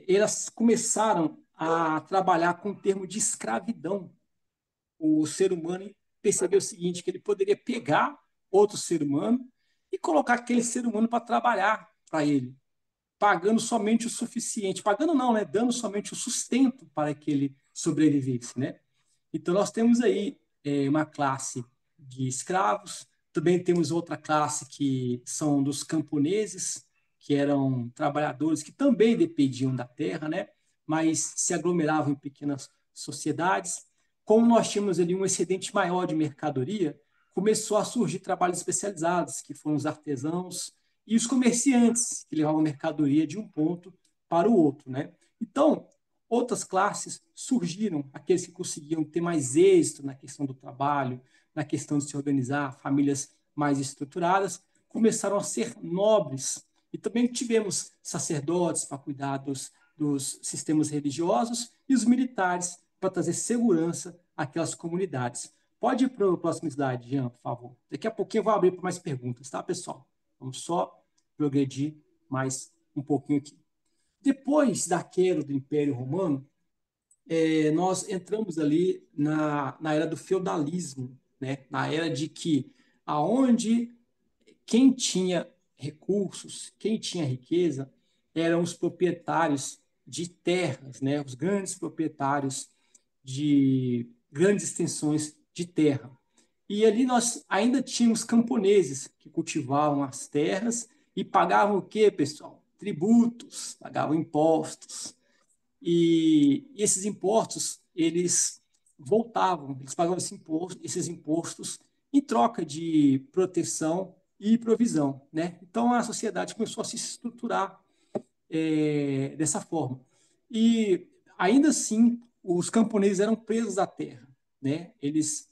elas começaram a trabalhar com o termo de escravidão. O ser humano percebeu o seguinte, que ele poderia pegar outro ser humano e colocar aquele ser humano para trabalhar para ele, pagando somente o suficiente, pagando não, né, dando somente o sustento para que ele sobrevivesse, né? Então nós temos aí uma classe de escravos, também temos outra classe que são dos camponeses, que eram trabalhadores que também dependiam da terra, né? Mas se aglomeravam em pequenas sociedades. Como nós tínhamos ali um excedente maior de mercadoria, começou a surgir trabalhos especializados, que foram os artesãos e os comerciantes, que levavam mercadoria de um ponto para o outro, né? Então, outras classes surgiram, aqueles que conseguiam ter mais êxito na questão do trabalho, na questão de se organizar, famílias mais estruturadas, começaram a ser nobres. E também tivemos sacerdotes para cuidar dos sistemas religiosos e os militares para trazer segurança àquelas comunidades. Pode ir para o próximo slide, Jean, por favor. Daqui a pouquinho eu vou abrir para mais perguntas, tá, pessoal? Vamos só progredir mais um pouquinho aqui. Depois da queda do Império Romano, nós entramos ali na era do feudalismo, né? Na era de que aonde quem tinha recursos, quem tinha riqueza, eram os proprietários de terras, né? Os grandes proprietários de grandes extensões de terra. E ali nós ainda tínhamos camponeses que cultivavam as terras e pagavam o quê, pessoal? Tributos, pagavam impostos. E esses impostos, eles voltavam, eles pagavam esses impostos em troca de proteção e provisão, né? Então a sociedade começou a se estruturar dessa forma. E ainda assim, os camponeses eram presos à terra, né? Eles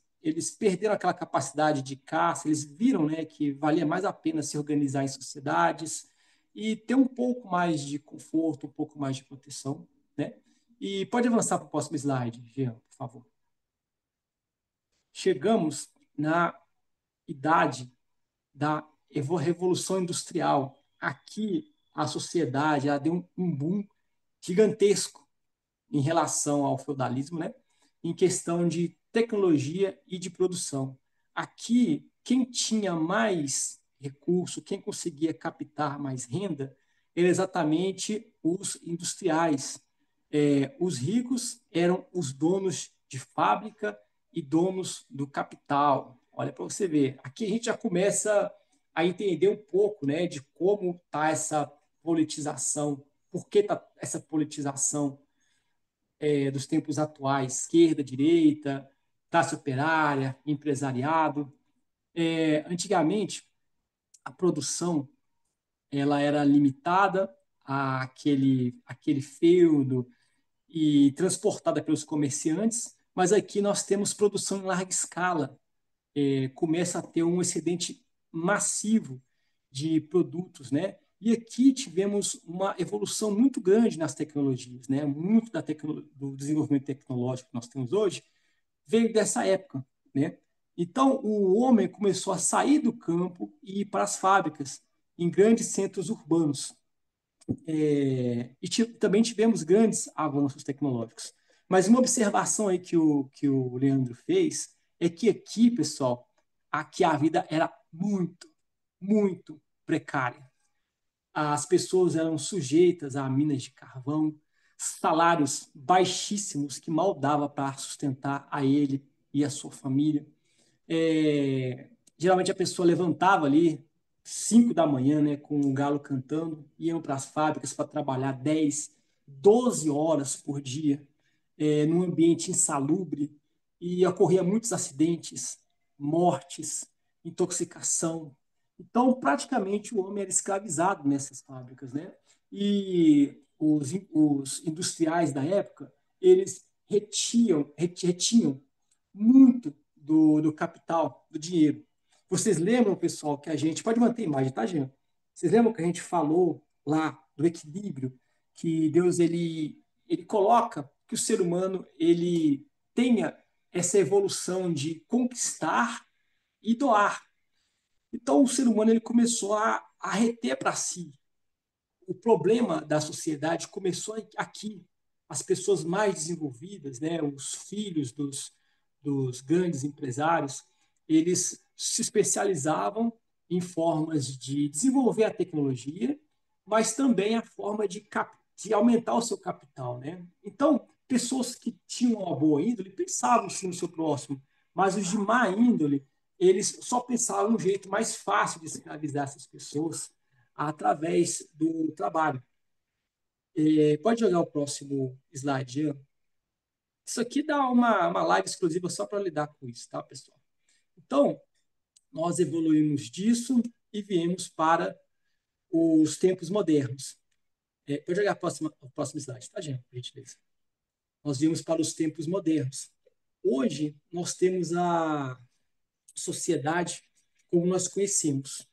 perderam aquela capacidade de caça, eles viram, né, que valia mais a pena se organizar em sociedades e ter um pouco mais de conforto, um pouco mais de proteção, né? E pode avançar para o próximo slide, Jean, por favor. Chegamos na idade da Revolução Industrial. Aqui, a sociedade ela deu um boom gigantesco. em relação ao feudalismo, né? Em questão de tecnologia e de produção. Aqui, quem tinha mais recurso, quem conseguia captar mais renda, eram exatamente os industriais. Os ricos eram os donos de fábrica e donos do capital. Olha para você ver. Aqui a gente já começa a entender um pouco, né, de como está essa politização, por que está essa politização dos tempos atuais, esquerda, direita, classe operária, empresariado. Antigamente, a produção ela era limitada àquele feudo e transportada pelos comerciantes, mas aqui nós temos produção em larga escala. Começa a ter um excedente massivo de produtos, né? E aqui tivemos uma evolução muito grande nas tecnologias, né? Muito do desenvolvimento tecnológico que nós temos hoje veio dessa época, né? Então, o homem começou a sair do campo e ir para as fábricas, em grandes centros urbanos. Também tivemos grandes avanços tecnológicos. Mas uma observação aí que o Leandro fez é que aqui, pessoal, aqui a vida era muito, muito precária. As pessoas eram sujeitas a minas de carvão, salários baixíssimos que mal dava para sustentar a ele e a sua família. Geralmente a pessoa levantava ali 5 da manhã, né, com o galo cantando, iam para as fábricas para trabalhar 10, 12 horas por dia, num ambiente insalubre, e ocorria muitos acidentes, mortes, intoxicação. Então, praticamente, o homem era escravizado nessas fábricas, né? E os industriais da época, eles retinham muito do capital, do dinheiro. Vocês lembram, pessoal, que a gente. Pode manter a imagem, tá, Jean? Vocês lembram que a gente falou lá do equilíbrio, que Deus ele coloca que o ser humano ele tenha essa evolução de conquistar e doar. Então, o ser humano ele começou a reter para si. O problema da sociedade começou aqui. As pessoas mais desenvolvidas, né, os filhos dos grandes empresários, eles se especializavam em formas de desenvolver a tecnologia, mas também a forma de aumentar o seu capital. Né? Então, pessoas que tinham uma boa índole pensavam sim no seu próximo, mas os de má índole, eles só pensavam um jeito mais fácil de escravizar essas pessoas através do trabalho. Pode jogar o próximo slide, Jean? Isso aqui dá uma live exclusiva só para lidar com isso, tá, pessoal? Então, nós evoluímos disso e viemos para os tempos modernos. Pode jogar o próximo slide, tá, Jean? Por gentileza. Nós viemos para os tempos modernos. Hoje, nós temos a sociedade como nós conhecemos.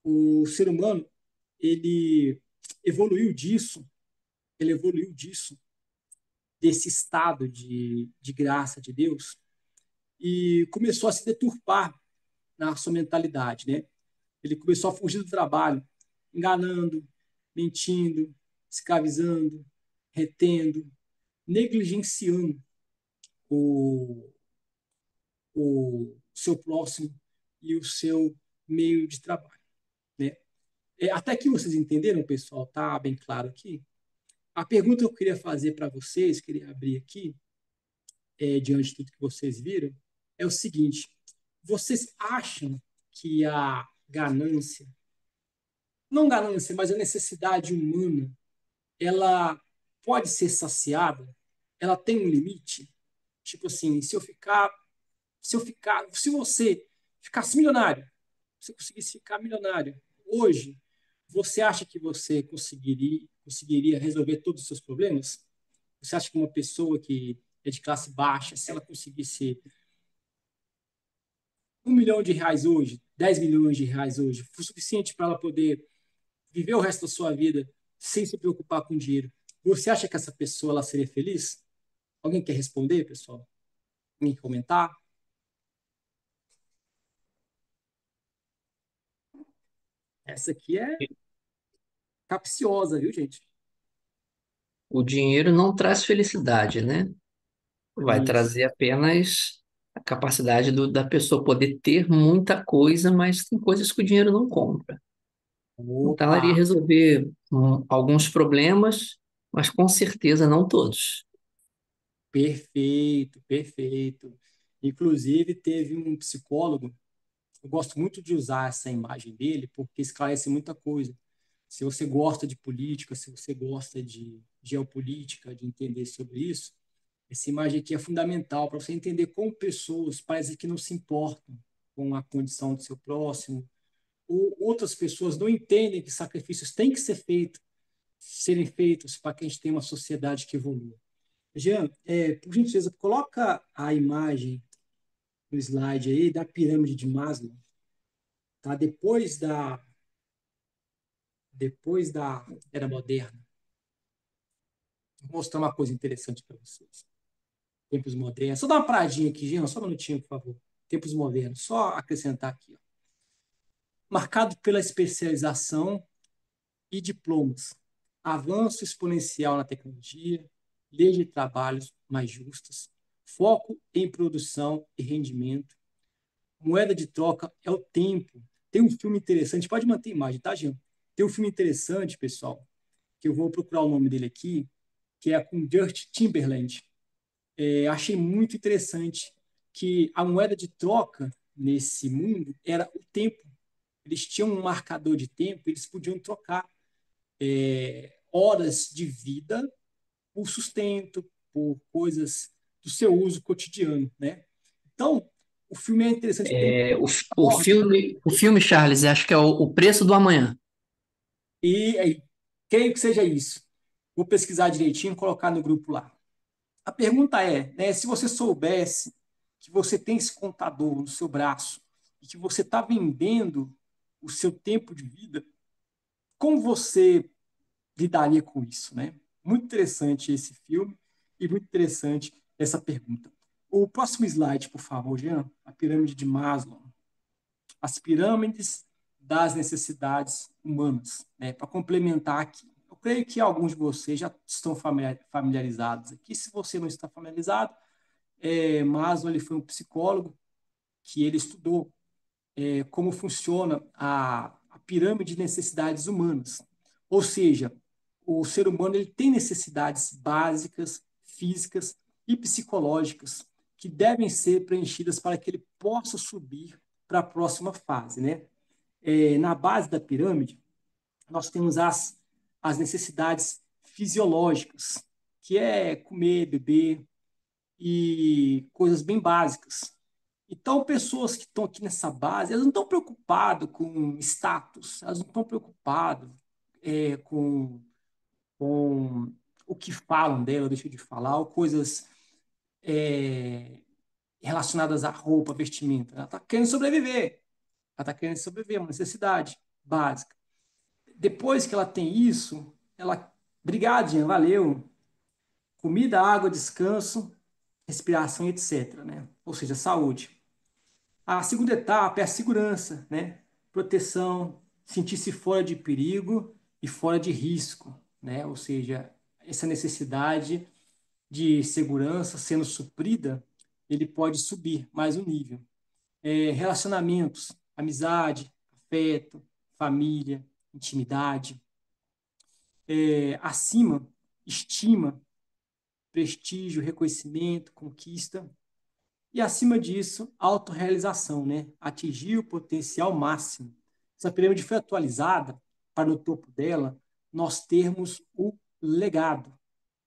O ser humano, ele evoluiu disso, ele evoluiu disso, desse estado de graça de Deus, e começou a se deturpar na sua mentalidade, né? Ele começou a fugir do trabalho, enganando, mentindo, escravizando, retendo, negligenciando o, o seu próximo e o seu meio de trabalho, né? Até que vocês entenderam, pessoal, tá bem claro aqui? A pergunta que eu queria fazer para vocês, queria abrir aqui, diante de tudo que vocês viram, é o seguinte: vocês acham que a ganância, não ganância, mas a necessidade humana, ela pode ser saciada? Ela tem um limite? Tipo assim, se você ficasse milionário, se você conseguisse ficar milionário hoje, você acha que você conseguiria resolver todos os seus problemas? Você acha que uma pessoa que é de classe baixa, se ela conseguisse 1 milhão de reais hoje, 10 milhões de reais hoje, foi suficiente para ela poder viver o resto da sua vida sem se preocupar com dinheiro, você acha que essa pessoa ela seria feliz? Alguém quer responder, pessoal? Alguém quer comentar? Essa aqui é capciosa, viu, gente? o dinheiro não traz felicidade, né? Vai Isso. trazer apenas a capacidade da pessoa poder ter muita coisa, mas tem coisas que o dinheiro não compra. Então, ela iria Opa, resolver alguns problemas, mas com certeza não todos. perfeito, perfeito. Inclusive, teve um psicólogo, eu gosto muito de usar essa imagem dele, porque esclarece muita coisa. Se você gosta de política, se você gosta de geopolítica, de entender sobre isso, essa imagem aqui é fundamental para você entender como pessoas parecem que não se importam com a condição do seu próximo, ou outras pessoas não entendem que sacrifícios têm que ser feitos, serem feitos para que a gente tenha uma sociedade que evolua. Jean, por gentileza, coloca a imagem no slide aí da pirâmide de Maslow, tá? Depois da era moderna. Vou mostrar uma coisa interessante para vocês. Tempos modernos. Só dá uma paradinha aqui, Jean, só um minutinho, por favor. Tempos modernos. Só acrescentar aqui. Ó. Marcado pela especialização e diplomas. Avanço exponencial na tecnologia, leis de trabalhos mais justas, foco em produção e rendimento. Moeda de troca é o tempo. Tem um filme interessante, pode manter a imagem, tá, Jean? Tem um filme interessante, pessoal, que eu vou procurar o nome dele aqui, que é com Justin Timberlake. Achei muito interessante que a moeda de troca nesse mundo era o tempo. Eles tinham um marcador de tempo, eles podiam trocar horas de vida por sustento, por coisas do seu uso cotidiano, né? Então, o filme é interessante porque ele É, aborda o filme, Charles, acho que é o Preço do Amanhã. e creio que seja isso. Vou pesquisar direitinho e colocar no grupo lá. A pergunta é, né, se você soubesse que você tem esse contador no seu braço e que você está vendendo o seu tempo de vida, como você lidaria com isso, né? Muito interessante esse filme e muito interessante essa pergunta. O próximo slide, por favor, Jean, a pirâmide de Maslow. As pirâmides das necessidades humanas, né? Para complementar aqui. Eu creio que alguns de vocês já estão familiarizados aqui. Se você não está familiarizado, Maslow ele foi um psicólogo que ele estudou como funciona a pirâmide de necessidades humanas. Ou seja, o ser humano ele tem necessidades básicas, físicas e psicológicas que devem ser preenchidas para que ele possa subir para a próxima fase, né? Na base da pirâmide, nós temos as necessidades fisiológicas, que é comer, beber e coisas bem básicas. Então, pessoas que estão aqui nessa base, elas não estão preocupadas com status, elas não estão preocupadas com o que falam dela, deixa de falar, ou coisas é, relacionadas à roupa, vestimenta. Ela está querendo sobreviver. Ela está querendo sobreviver, é uma necessidade básica. Depois que ela tem isso, ela. Obrigado, Jean, valeu. Comida, água, descanso, respiração, etc. Né? Ou seja, saúde. A segunda etapa é a segurança, né? Proteção, sentir-se fora de perigo e fora de risco, né? Ou seja, essa necessidade de segurança sendo suprida, ele pode subir mais um nível. Relacionamentos, amizade, afeto, família, intimidade. Acima, estima, prestígio, reconhecimento, conquista. E, acima disso, autorrealização, né? Atingir o potencial máximo. Essa pirâmide foi atualizada para, no topo dela, nós termos o legado,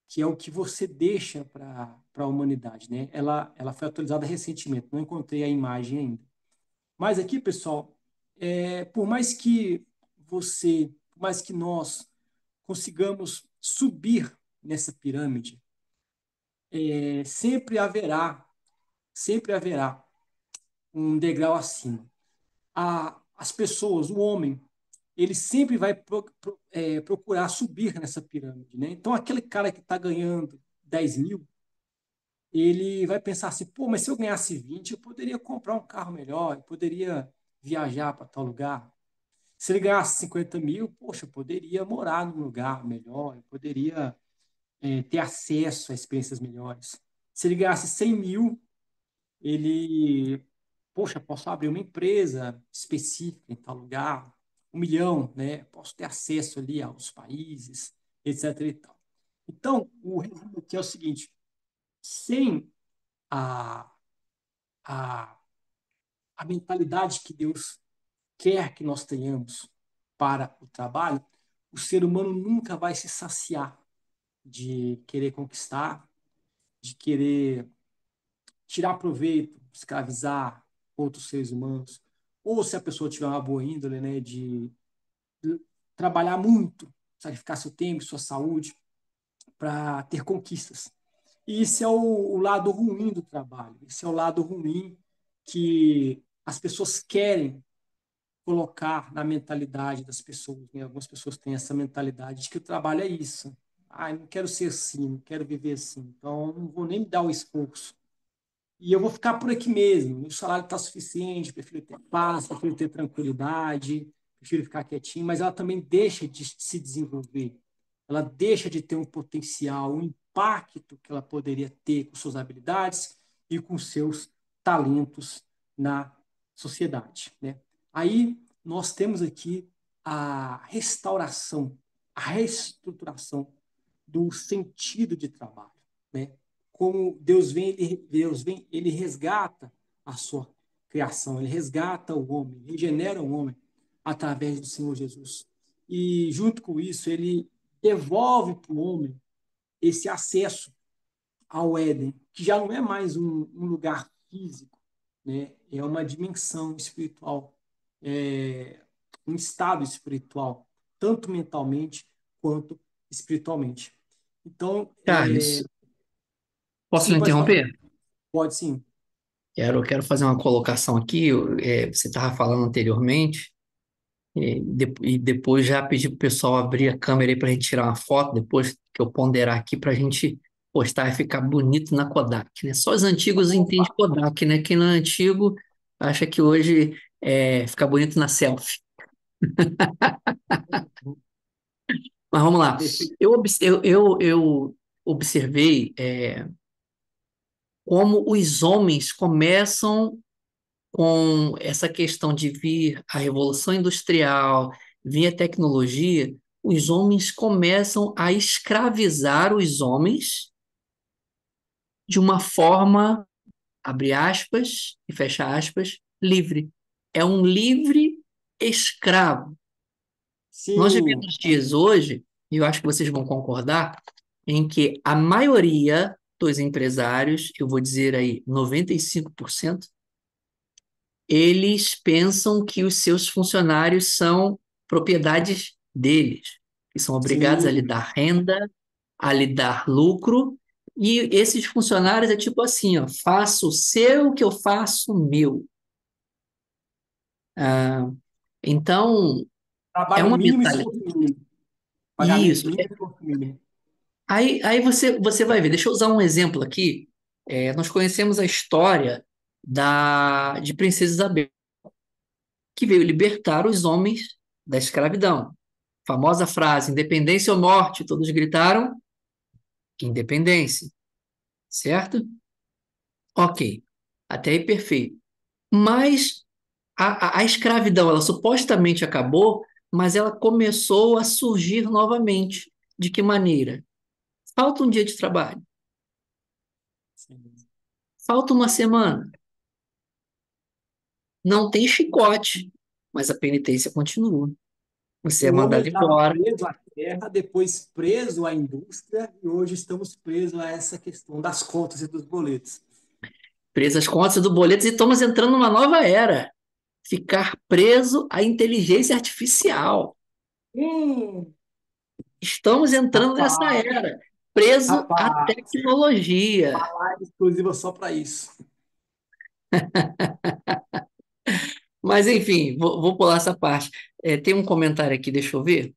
que é o que você deixa para a humanidade, né? Ela foi atualizada recentemente, não encontrei a imagem ainda. Mas aqui, pessoal, por mais que nós consigamos subir nessa pirâmide, sempre haverá um degrau acima. As pessoas, o homem, ele sempre vai procurar subir nessa pirâmide, né? Então, aquele cara que está ganhando 10 mil, ele vai pensar assim, pô, mas se eu ganhasse 20, eu poderia comprar um carro melhor, eu poderia viajar para tal lugar. Se ele ganhasse 50 mil, poxa, eu poderia morar num lugar melhor, eu poderia ter acesso a experiências melhores. Se ele ganhasse 100 mil, ele, poxa, posso abrir uma empresa específica em tal lugar, 1 milhão, né? Posso ter acesso ali aos países, etc. e tal. Então, o resumo aqui é o seguinte: sem a, a, a mentalidade que Deus quer que nós tenhamos para o trabalho, o ser humano nunca vai se saciar de querer conquistar, de querer tirar proveito, escravizar outros seres humanos, ou se a pessoa tiver uma boa índole, né, de trabalhar muito, sacrificar seu tempo, sua saúde para ter conquistas. E esse é o lado ruim do trabalho. Esse é o lado ruim que as pessoas querem colocar na mentalidade das pessoas. Né? Algumas pessoas têm essa mentalidade de que o trabalho é isso. Ah, eu não quero ser assim, não quero viver assim. Então, não vou nem me dar o esforço. E eu vou ficar por aqui mesmo. O salário está suficiente, prefiro ter paz, prefiro ter tranquilidade, prefiro ficar quietinho, mas ela também deixa de se desenvolver. Ela deixa de ter um potencial, um impacto que ela poderia ter com suas habilidades e com seus talentos na sociedade, né? Aí nós temos aqui a restauração, a reestruturação do sentido de trabalho, né? Como Deus vem, ele resgata a sua criação, ele resgata o homem, regenera o homem através do Senhor Jesus. E junto com isso, ele devolve para o homem esse acesso ao Éden, que já não é mais um lugar físico, né? É uma dimensão espiritual, é um estado espiritual, tanto mentalmente quanto espiritualmente. Então, Carlos, posso sim, lhe pode falar. interromper? Pode sim. Quero fazer uma colocação aqui. Você estava falando anteriormente, e depois já pedi para o pessoal abrir a câmera aí para a gente tirar uma foto, depois que eu ponderar aqui para a gente postar e ficar bonito na Kodak, né? Só os antigos entendem Kodak, né? Quem não é antigo acha que hoje fica bonito na selfie. Mas vamos lá. Perfeito. Eu observei como os homens começam com essa questão de vir a Revolução Industrial, vir a tecnologia, os homens começam a escravizar os homens de uma forma, abre aspas e fecha aspas, livre. É um livre escravo. Nós Sim, vivemos dias hoje, e eu acho que vocês vão concordar, em que a maioria dos empresários, eu vou dizer aí 95%, eles pensam que os seus funcionários são propriedades deles, que são obrigados a lhe sim. dar renda, a lhe dar lucro, e esses funcionários é tipo assim, ó, faço o seu que eu faço o meu. Ah, então, é Trabalho uma mínimo, mentalidade. esforço mínimo. Pagamento Isso. mínimo, esforço mínimo. Aí você vai ver, deixa eu usar um exemplo aqui. Nós conhecemos a história de Princesa Isabel, que veio libertar os homens da escravidão. Famosa frase, independência ou morte, todos gritaram, independência, certo? Ok, até aí perfeito. Mas a escravidão, ela supostamente acabou, mas ela começou a surgir novamente. De que maneira? Falta um dia de trabalho, Sim. falta uma semana, não tem chicote, mas a penitência continua. Você é O homem mandado estava embora, preso à terra, depois preso à indústria, e hoje estamos presos a essa questão das contas e dos boletos. preso às contas do boleto, e estamos entrando numa nova era. Ficar preso à inteligência artificial. Hum, Estamos entrando nessa rapaz, era, preso à rapaz, tecnologia. live exclusiva só para isso. Mas, enfim, vou pular essa parte. Tem um comentário aqui, deixa eu ver.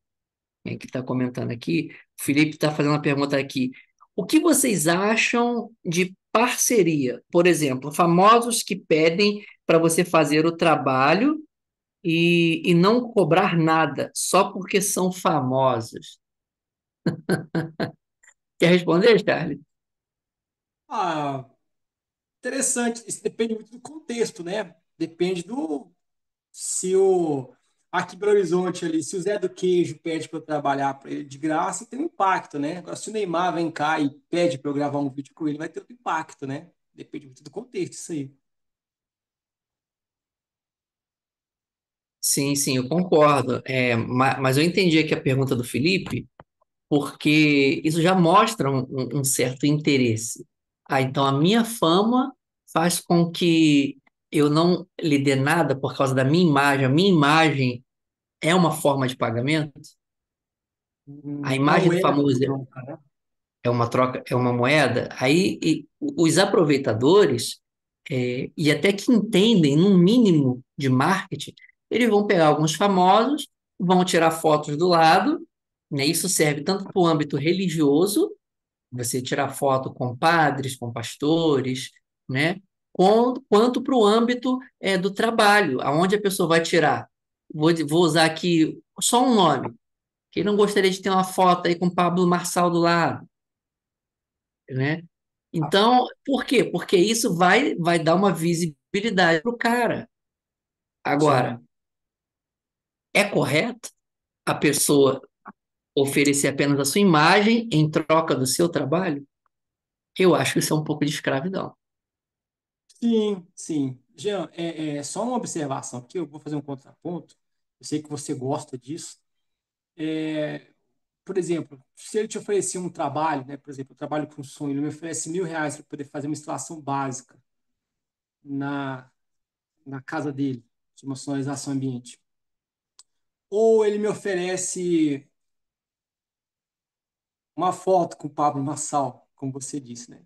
Quem é que está comentando aqui? O Felipe está fazendo uma pergunta aqui. O que vocês acham de parceria? Por exemplo, famosos que pedem para você fazer o trabalho e não cobrar nada, só porque são famosos. O Quer responder, Charles? Ah, interessante. Isso depende muito do contexto, né? Depende do se o aqui em Belo Horizonte ali, se o Zé do Queijo pede para eu trabalhar para ele de graça, tem um impacto, né? Agora, se o Neymar vem cá e pede para eu gravar um vídeo com ele, vai ter outro impacto, né? Depende muito do contexto, isso aí. Sim, sim, eu concordo. Mas eu entendi aqui a pergunta do Felipe, porque isso já mostra um certo interesse. Ah, então a minha fama faz com que eu não lhe dê nada por causa da minha imagem. A minha imagem é uma forma de pagamento? A Uma imagem do moeda de famoso troca, né? é uma troca, é uma moeda? Aí os aproveitadores, e até que entendem, no mínimo, de marketing, eles vão pegar alguns famosos, vão tirar fotos do lado, né? Isso serve tanto para o âmbito religioso, você tirar foto com padres, com pastores, né? Quanto para o âmbito do trabalho, aonde a pessoa vai tirar. Vou usar aqui só um nome. Quem não gostaria de ter uma foto aí com Pablo Marçal do lado, né? Então, por quê? Porque isso vai dar uma visibilidade para o cara. Agora, Sim. é correto a pessoa oferecer apenas a sua imagem em troca do seu trabalho? Eu acho que isso é um pouco de escravidão. Sim, sim. Jean, é só uma observação aqui, eu vou fazer um contraponto. Eu sei que você gosta disso. Por exemplo, se ele te oferecer um trabalho, né? Por exemplo, eu trabalho com som, ele me oferece R$ 1.000 para poder fazer uma instalação básica na, na casa dele, de uma sonorização ambiente. Ou ele me oferece uma foto com o Pablo Marçal, como você disse, né?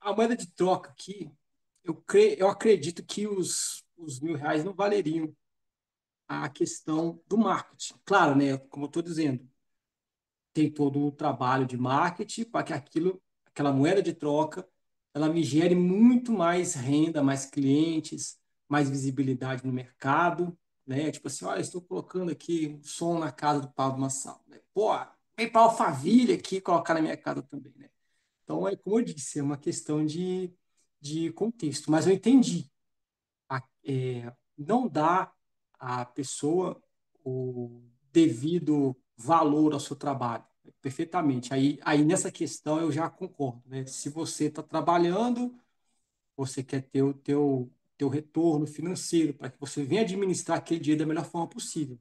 A moeda de troca aqui, eu acredito que os R$ 1.000 não valeriam a questão do marketing. Claro, né? Como eu estou dizendo, tem todo um trabalho de marketing para que aquela moeda de troca, ela me gere muito mais renda, mais clientes, mais visibilidade no mercado, né? Tipo assim, olha, estou colocando aqui um som na casa do Pablo Massal, né? Pô, vem para Alphaville aqui colocar na minha casa também, né? Então, como eu disse, é uma questão de contexto. Mas eu entendi. Não dá à pessoa o devido valor ao seu trabalho. Perfeitamente. Aí nessa questão eu já concordo, né? Se você está trabalhando, você quer ter o teu retorno financeiro para que você venha administrar aquele dia da melhor forma possível.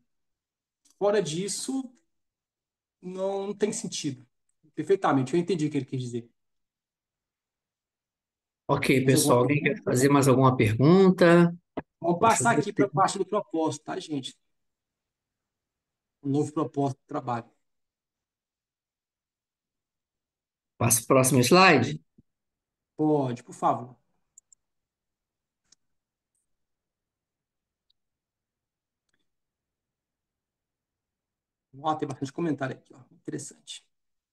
Fora disso, não tem sentido. Perfeitamente, eu entendi o que ele quis dizer. Ok, Mais alguma pessoal, alguém quer pergunta? fazer mais alguma pergunta? Vamos Pode passar fazer. aqui para a parte do propósito, tá, gente? Um novo propósito de trabalho. Passa o próximo slide. Pode, por favor. Ó, tem bastante comentário aqui, ó. Interessante.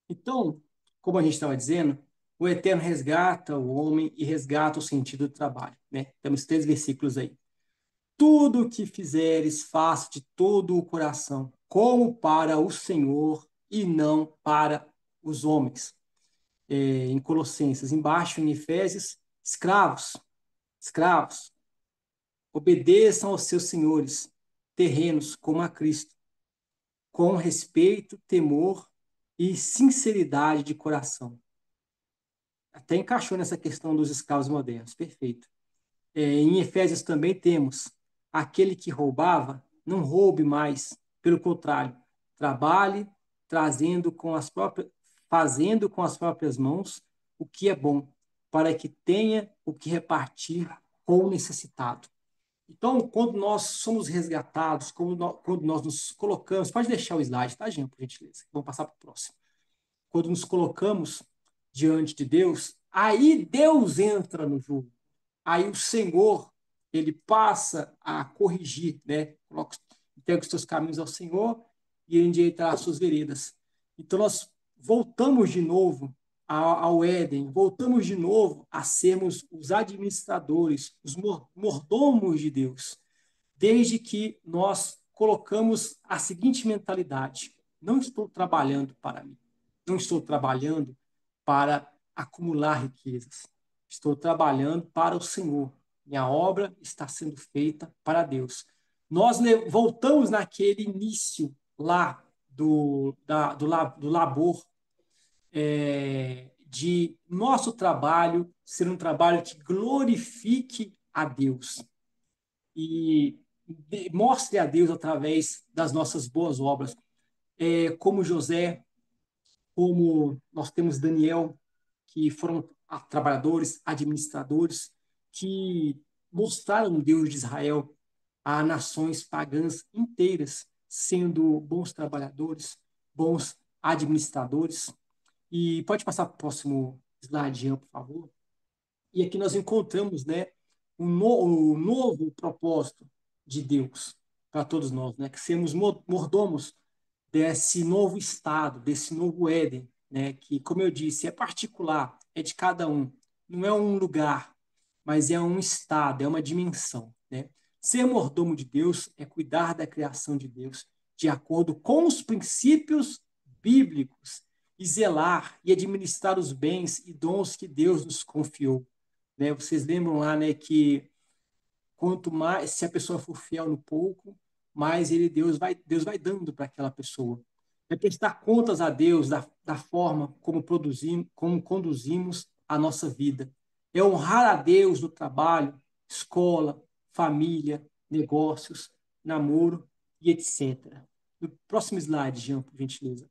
Então, como a gente estava dizendo, o Eterno resgata o homem e resgata o sentido do trabalho, né? Temos 3 versículos aí. Tudo o que fizeres, faça de todo o coração, como para o Senhor e não para os homens. Em Colossenses, embaixo em Efésios, escravos, obedeçam aos seus senhores terrenos como a Cristo, com respeito, temor e sinceridade de coração. Até encaixou nessa questão dos escravos modernos, perfeito. Em Efésios também temos: aquele que roubava, não roube mais, pelo contrário, trabalhe fazendo com as próprias mãos o que é bom, para que tenha o que repartir com o necessitado. Então, quando nós somos resgatados, quando nós nos colocamos, pode deixar o slide, tá, Jean, por gentileza? Vamos passar para o próximo. Quando nos colocamos diante de Deus, aí Deus entra no jogo. Aí o Senhor, ele passa a corrigir, né? Entrega os teus caminhos ao Senhor e ele endireitará as suas veredas. Então nós voltamos de novo ao Éden, voltamos de novo a sermos os administradores, os mordomos de Deus, desde que nós colocamos a seguinte mentalidade: não estou trabalhando para mim, não estou trabalhando para acumular riquezas. Estou trabalhando para o Senhor. Minha obra está sendo feita para Deus. Nós voltamos naquele início lá do labor, de nosso trabalho ser um trabalho que glorifique a Deus e mostre a Deus através das nossas boas obras. Como José, como nós temos Daniel, que foram trabalhadores, administradores, que mostraram o Deus de Israel a nações pagãs inteiras, sendo bons trabalhadores, bons administradores. E pode passar para o próximo slide, Jean, por favor. E aqui nós encontramos, né, o novo propósito de Deus para todos nós, né, que sermos mordomos desse novo estado, desse novo Éden, né, que, como eu disse, é particular, é de cada um. Não é um lugar, mas é um estado, é uma dimensão, né? Ser mordomo de Deus é cuidar da criação de Deus de acordo com os princípios bíblicos e zelar e administrar os bens e dons que Deus nos confiou, né? Vocês lembram lá, né, que quanto mais, se a pessoa for fiel no pouco, mais Deus vai dando para aquela pessoa. É prestar contas a Deus da forma como conduzimos a nossa vida. É honrar a Deus no trabalho, escola, família, negócios, namoro e etc. No próximo slide, Jean, por gentileza.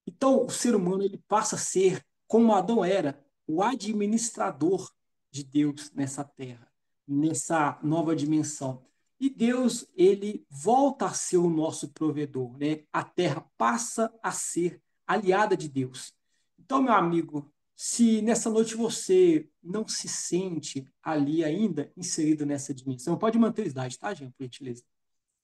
Então, o ser humano ele passa a ser, como Adão era, o administrador de Deus nessa terra, nessa nova dimensão. E Deus, ele volta a ser o nosso provedor, né? A terra passa a ser aliada de Deus. Então, meu amigo, se nessa noite você não se sente ali ainda inserido nessa dimensão, pode manter o slide, tá, gente, por gentileza?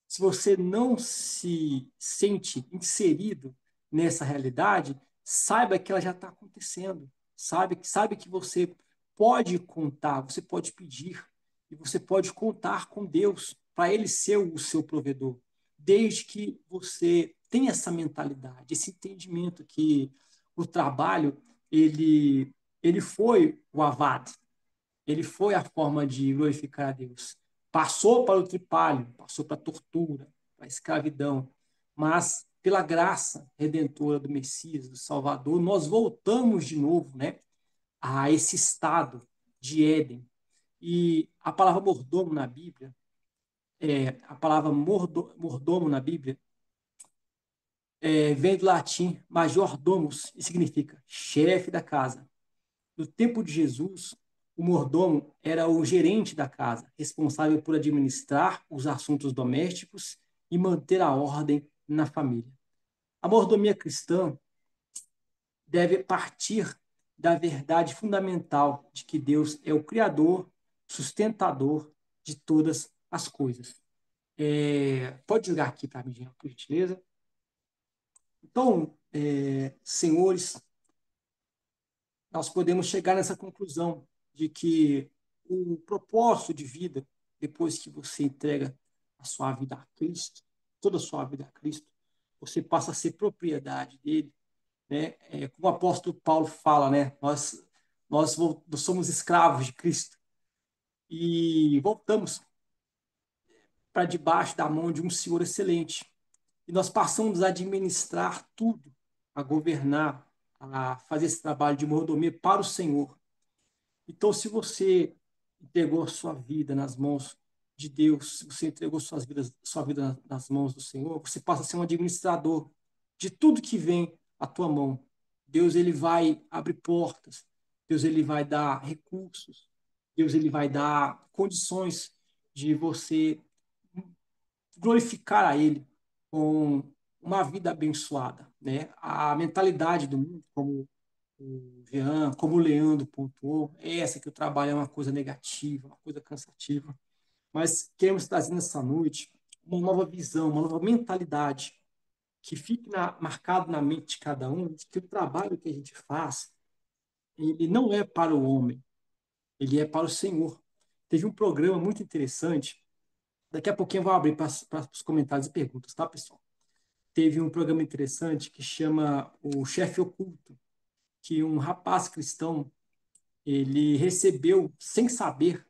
Se você não se sente inserido nessa realidade, saiba que ela já está acontecendo. Sabe que você pode contar, você pode pedir e você pode contar com Deus para Ele ser o seu provedor, desde que você tenha essa mentalidade, esse entendimento que o trabalho ele foi o avad, ele foi a forma de glorificar a Deus. Passou para o tripalho, passou para a tortura, para a escravidão, mas pela graça redentora do Messias, do Salvador, nós voltamos de novo, né, a esse estado de Éden. E a palavra mordomo na Bíblia, a palavra mordomo na Bíblia, vem do latim majordomus e significa chefe da casa. No tempo de Jesus, o mordomo era o gerente da casa, responsável por administrar os assuntos domésticos e manter a ordem na família. A mordomia cristã deve partir da verdade fundamental de que Deus é o Criador, sustentador de todas as coisas. Pode jogar aqui para mim, por gentileza. Então, senhores, nós podemos chegar nessa conclusão de que o propósito de vida, depois que você entrega a sua vida a Cristo, toda a sua vida a Cristo, você passa a ser propriedade dele, né? Como o apóstolo Paulo fala, né? Nós somos escravos de Cristo e voltamos para debaixo da mão de um Senhor excelente. E nós passamos a administrar tudo, a governar, a fazer esse trabalho de mordomia para o Senhor. Então, se você entregou a sua vida nas mãos de Deus, se você entregou sua vida nas mãos do Senhor, você passa a ser um administrador de tudo que vem à tua mão. Deus ele vai abrir portas, Deus ele vai dar recursos, Deus ele vai dar condições de você glorificar a Ele com uma vida abençoada, né? A mentalidade do mundo, como o Jean, como o Leandro pontuou, é essa que o trabalho é uma coisa negativa, uma coisa cansativa. Mas queremos trazer nessa noite uma nova visão, uma nova mentalidade que fique marcado na mente de cada um, de que o trabalho que a gente faz, ele não é para o homem, ele é para o Senhor. Teve um programa muito interessante, daqui a pouquinho eu vou abrir para os comentários e perguntas, tá, pessoal? teve um programa interessante que chama O Chefe Oculto, que um rapaz cristão, ele recebeu, sem saber,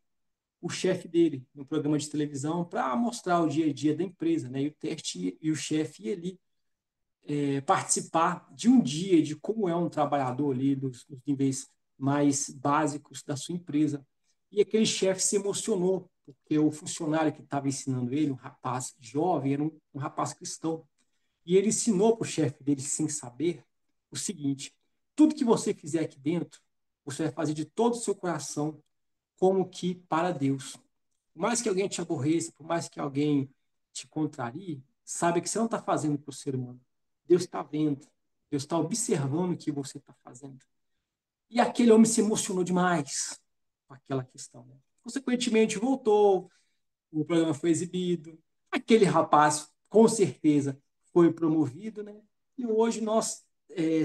o chefe dele no programa de televisão para mostrar o dia a dia da empresa, né? E o teste e o chefe ia ali participar de um dia de como é um trabalhador ali dos níveis mais básicos da sua empresa. E aquele chefe se emocionou porque o funcionário que estava ensinando ele, um rapaz jovem, era um rapaz cristão. E ele ensinou para o chefe dele, sem saber, o seguinte: tudo que você fizer aqui dentro, você vai fazer de todo o seu coração, como que para Deus. Por mais que alguém te aborreça, por mais que alguém te contrarie, saiba que você não está fazendo para o ser humano. Deus está vendo, Deus está observando o que você está fazendo. E aquele homem se emocionou demais com aquela questão. Né? Consequentemente, voltou, o programa foi exibido, aquele rapaz, com certeza, foi promovido, né? E hoje nós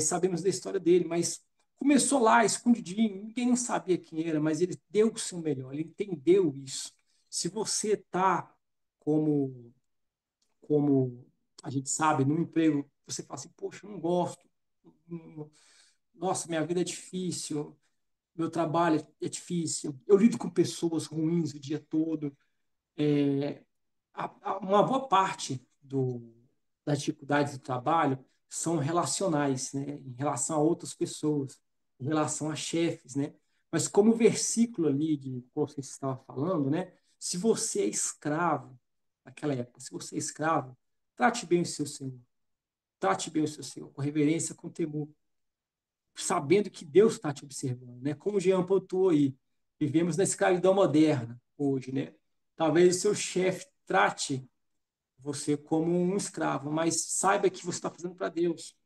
sabemos da história dele, mas começou lá, escondidinho, ninguém sabia quem era, mas ele deu o seu melhor, ele entendeu isso. Se você está como, como a gente sabe, num emprego, você fala assim, poxa, eu não gosto, nossa, minha vida é difícil, meu trabalho é difícil, eu lido com pessoas ruins o dia todo, uma boa parte das dificuldades do trabalho são relacionais, né? Em relação a outras pessoas, em relação a chefes, né? Mas como o versículo ali de qual você estava falando, né? Se você é escravo, naquela época, se você é escravo, trate bem o seu senhor, trate bem o seu senhor, com reverência, com temor, sabendo que Deus está te observando, né? Como o Jean pontuou aí, vivemos na escravidão moderna hoje, né? Talvez o seu chefe trate você como um escravo, mas saiba que você está fazendo para Deus.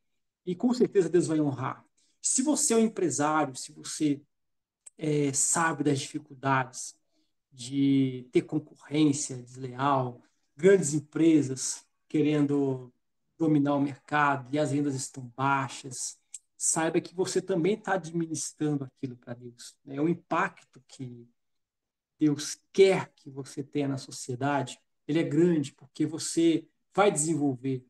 E com certeza Deus vai honrar. Se você é um empresário, se você sabe das dificuldades de ter concorrência desleal, grandes empresas querendo dominar o mercado e as vendas estão baixas, saiba que você também está administrando aquilo para Deus. É o impacto que Deus quer que você tenha na sociedade, ele é grande, porque você vai desenvolver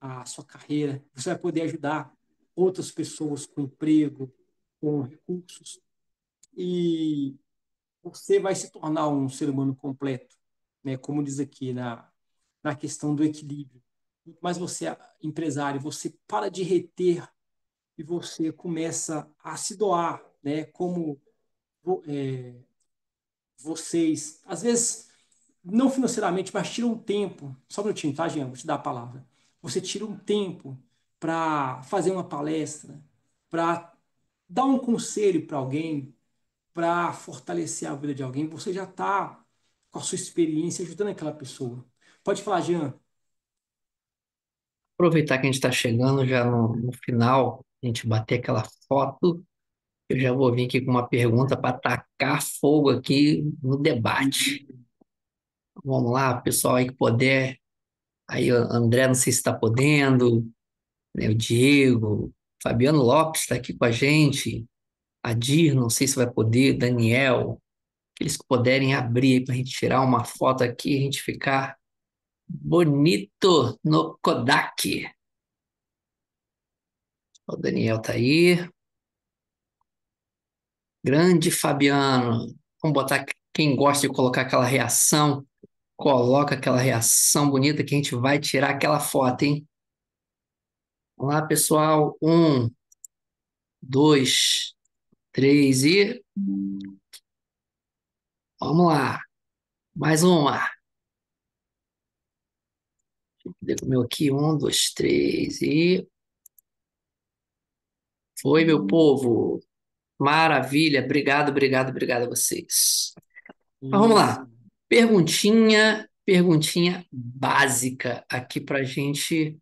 a sua carreira, você vai poder ajudar outras pessoas com emprego, com recursos, e você vai se tornar um ser humano completo, né? Como diz aqui na questão do equilíbrio. Mas você é empresário, você para de reter e você começa a se doar, né? Como vocês, às vezes, não financeiramente, mas tira um tempo, só um minutinho, tá, Jean? Vou te dar a palavra. Você tira um tempo para fazer uma palestra, para dar um conselho para alguém, para fortalecer a vida de alguém, você já está com a sua experiência ajudando aquela pessoa. Pode falar, Jean. Aproveitar que a gente está chegando já no final, a gente bater aquela foto, eu já vou vir aqui com uma pergunta para tacar fogo aqui no debate. Vamos lá, pessoal aí que puder. Aí o André, não sei se está podendo, né, o Diego, Fabiano Lopes está aqui com a gente, a Dir, não sei se vai poder, Daniel, aqueles que puderem abrir para a gente tirar uma foto aqui, a gente ficar bonito no Kodak. O Daniel tá aí. Grande Fabiano. Vamos botar quem gosta de colocar aquela reação, coloca aquela reação bonita que a gente vai tirar aquela foto, hein? Vamos lá, pessoal. Um, dois, três e vamos lá. Mais uma. Cadê o meu aqui? Um, dois, três e foi, meu povo. Maravilha. Obrigado, obrigado, obrigado a vocês. Mas vamos Isso. lá. Perguntinha básica aqui pra gente.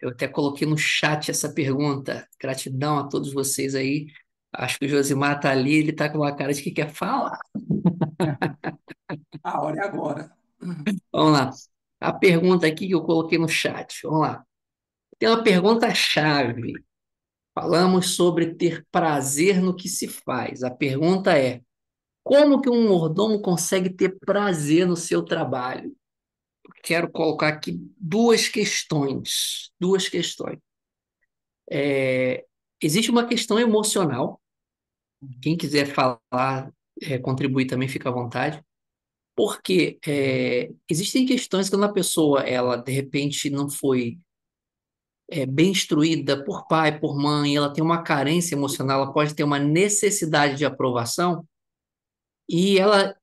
Eu até coloquei no chat essa pergunta. Gratidão a todos vocês aí. Acho que o Josimar tá ali, ele tá com uma cara de que quer falar. A hora é agora. Vamos lá. A pergunta aqui que eu coloquei no chat. Vamos lá. Tem uma pergunta-chave. Falamos sobre ter prazer no que se faz. A pergunta é: como que um mordomo consegue ter prazer no seu trabalho? quero colocar aqui duas questões. Duas questões. Existe uma questão emocional. Quem quiser falar, contribuir também, fica à vontade. Porque existem questões quando a pessoa, ela, de repente, não foi bem instruída por pai, por mãe, ela tem uma carência emocional, ela pode ter uma necessidade de aprovação, e ela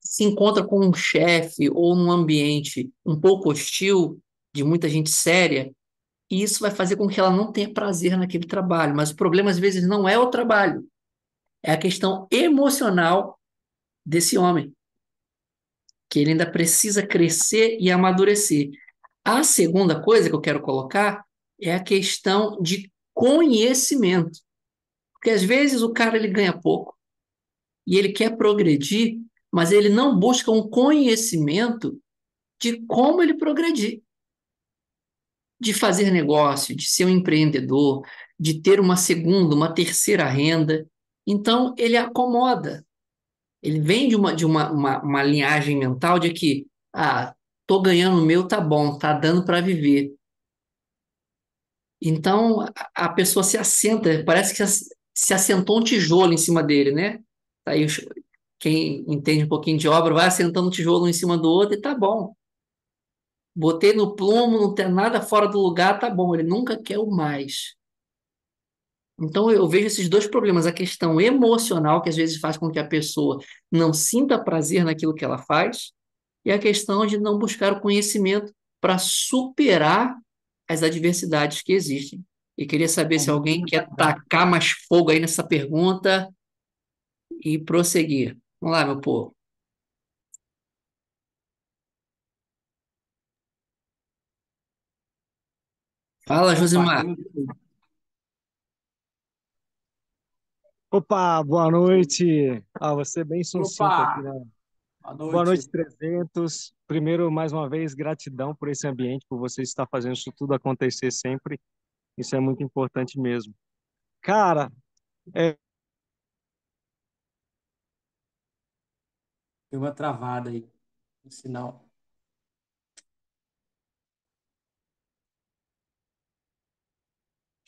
se encontra com um chefe ou num ambiente um pouco hostil, de muita gente séria, e isso vai fazer com que ela não tenha prazer naquele trabalho. Mas o problema, às vezes, não é o trabalho, é a questão emocional desse homem, que ele ainda precisa crescer e amadurecer. A segunda coisa que eu quero colocar é a questão de conhecimento. Porque às vezes o cara ele ganha pouco e ele quer progredir, mas ele não busca um conhecimento de como ele progredir, de fazer negócio, de ser um empreendedor, de ter uma segunda, uma terceira renda. Então ele acomoda. Ele vem de uma linhagem mental de que, tô ganhando o meu, tá bom, tá dando para viver. Então a pessoa se assenta, parece que se assentou um tijolo em cima dele, né? Tá aí, quem entende um pouquinho de obra vai assentando um tijolo em cima do outro e tá bom. Botei no plumo, não tem nada fora do lugar, tá bom. Ele nunca quer o mais. Então eu vejo esses dois problemas, a questão emocional, que às vezes faz com que a pessoa não sinta prazer naquilo que ela faz, e a questão de não buscar o conhecimento para superar as adversidades que existem. E queria saber se alguém quer tacar mais fogo aí nessa pergunta e prosseguir. Vamos lá, meu povo. Fala, Opa, Josimar. temos... Opa, boa noite. Você bem sucinto aqui, Opa, né? boa Boa noite, noite. 300. Primeiro, mais uma vez, gratidão por esse ambiente, por você estar fazendo isso tudo acontecer sempre. Isso é muito importante mesmo. Cara, é, Deu uma travada aí no sinal.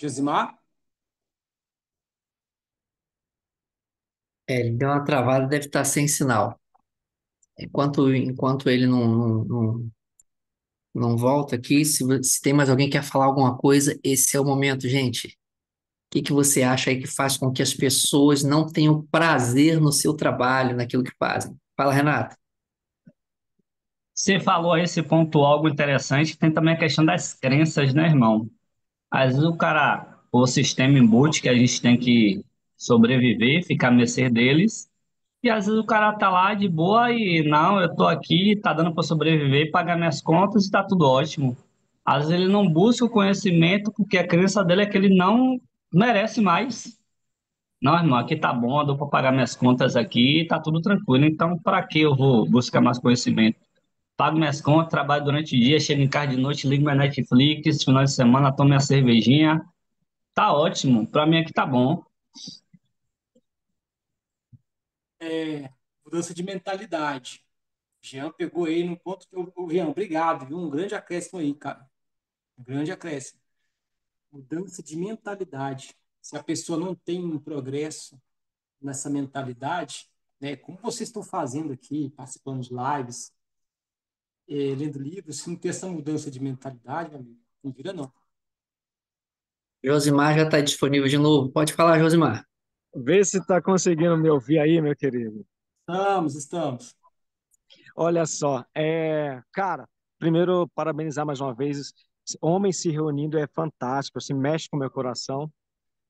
Josimar? Ele deu uma travada, deve estar sem sinal. Enquanto ele não volta aqui, se tem mais alguém que quer falar alguma coisa, esse é o momento, gente. O que você acha aí que faz com que as pessoas não tenham prazer no seu trabalho, naquilo que fazem? Fala, Renato. Você falou aí, você pontuou algo interessante, tem também a questão das crenças, né, irmão? Às vezes o sistema embute que a gente tem que sobreviver, ficar à mercê deles, e às vezes o cara tá lá de boa e, não, eu tô aqui, tá dando para sobreviver, pagar minhas contas e tá tudo ótimo. Às vezes ele não busca o conhecimento porque a crença dele é que ele não merece mais. Não, irmão, aqui tá bom, dou para pagar minhas contas aqui, tá tudo tranquilo, então para que eu vou buscar mais conhecimento? Pago minhas contas, trabalho durante o dia, chego em casa de noite, ligo minha Netflix, final de semana tomo minha cervejinha. Tá ótimo, pra mim aqui tá bom. Mudança de mentalidade. Jean pegou aí no ponto que Jean, obrigado, viu? Um grande acréscimo aí, cara. Um grande acréscimo. Mudança de mentalidade. Se a pessoa não tem um progresso nessa mentalidade, né, como vocês estão fazendo aqui, participando de lives, lendo livros, se não tem essa mudança de mentalidade, meu amigo, não vira não. Josimar já está disponível de novo. Pode falar, Josimar. vê se está conseguindo me ouvir aí, meu querido. Estamos. Olha só, cara, primeiro, parabenizar mais uma vez. Homens se reunindo é fantástico, assim, mexe com o meu coração.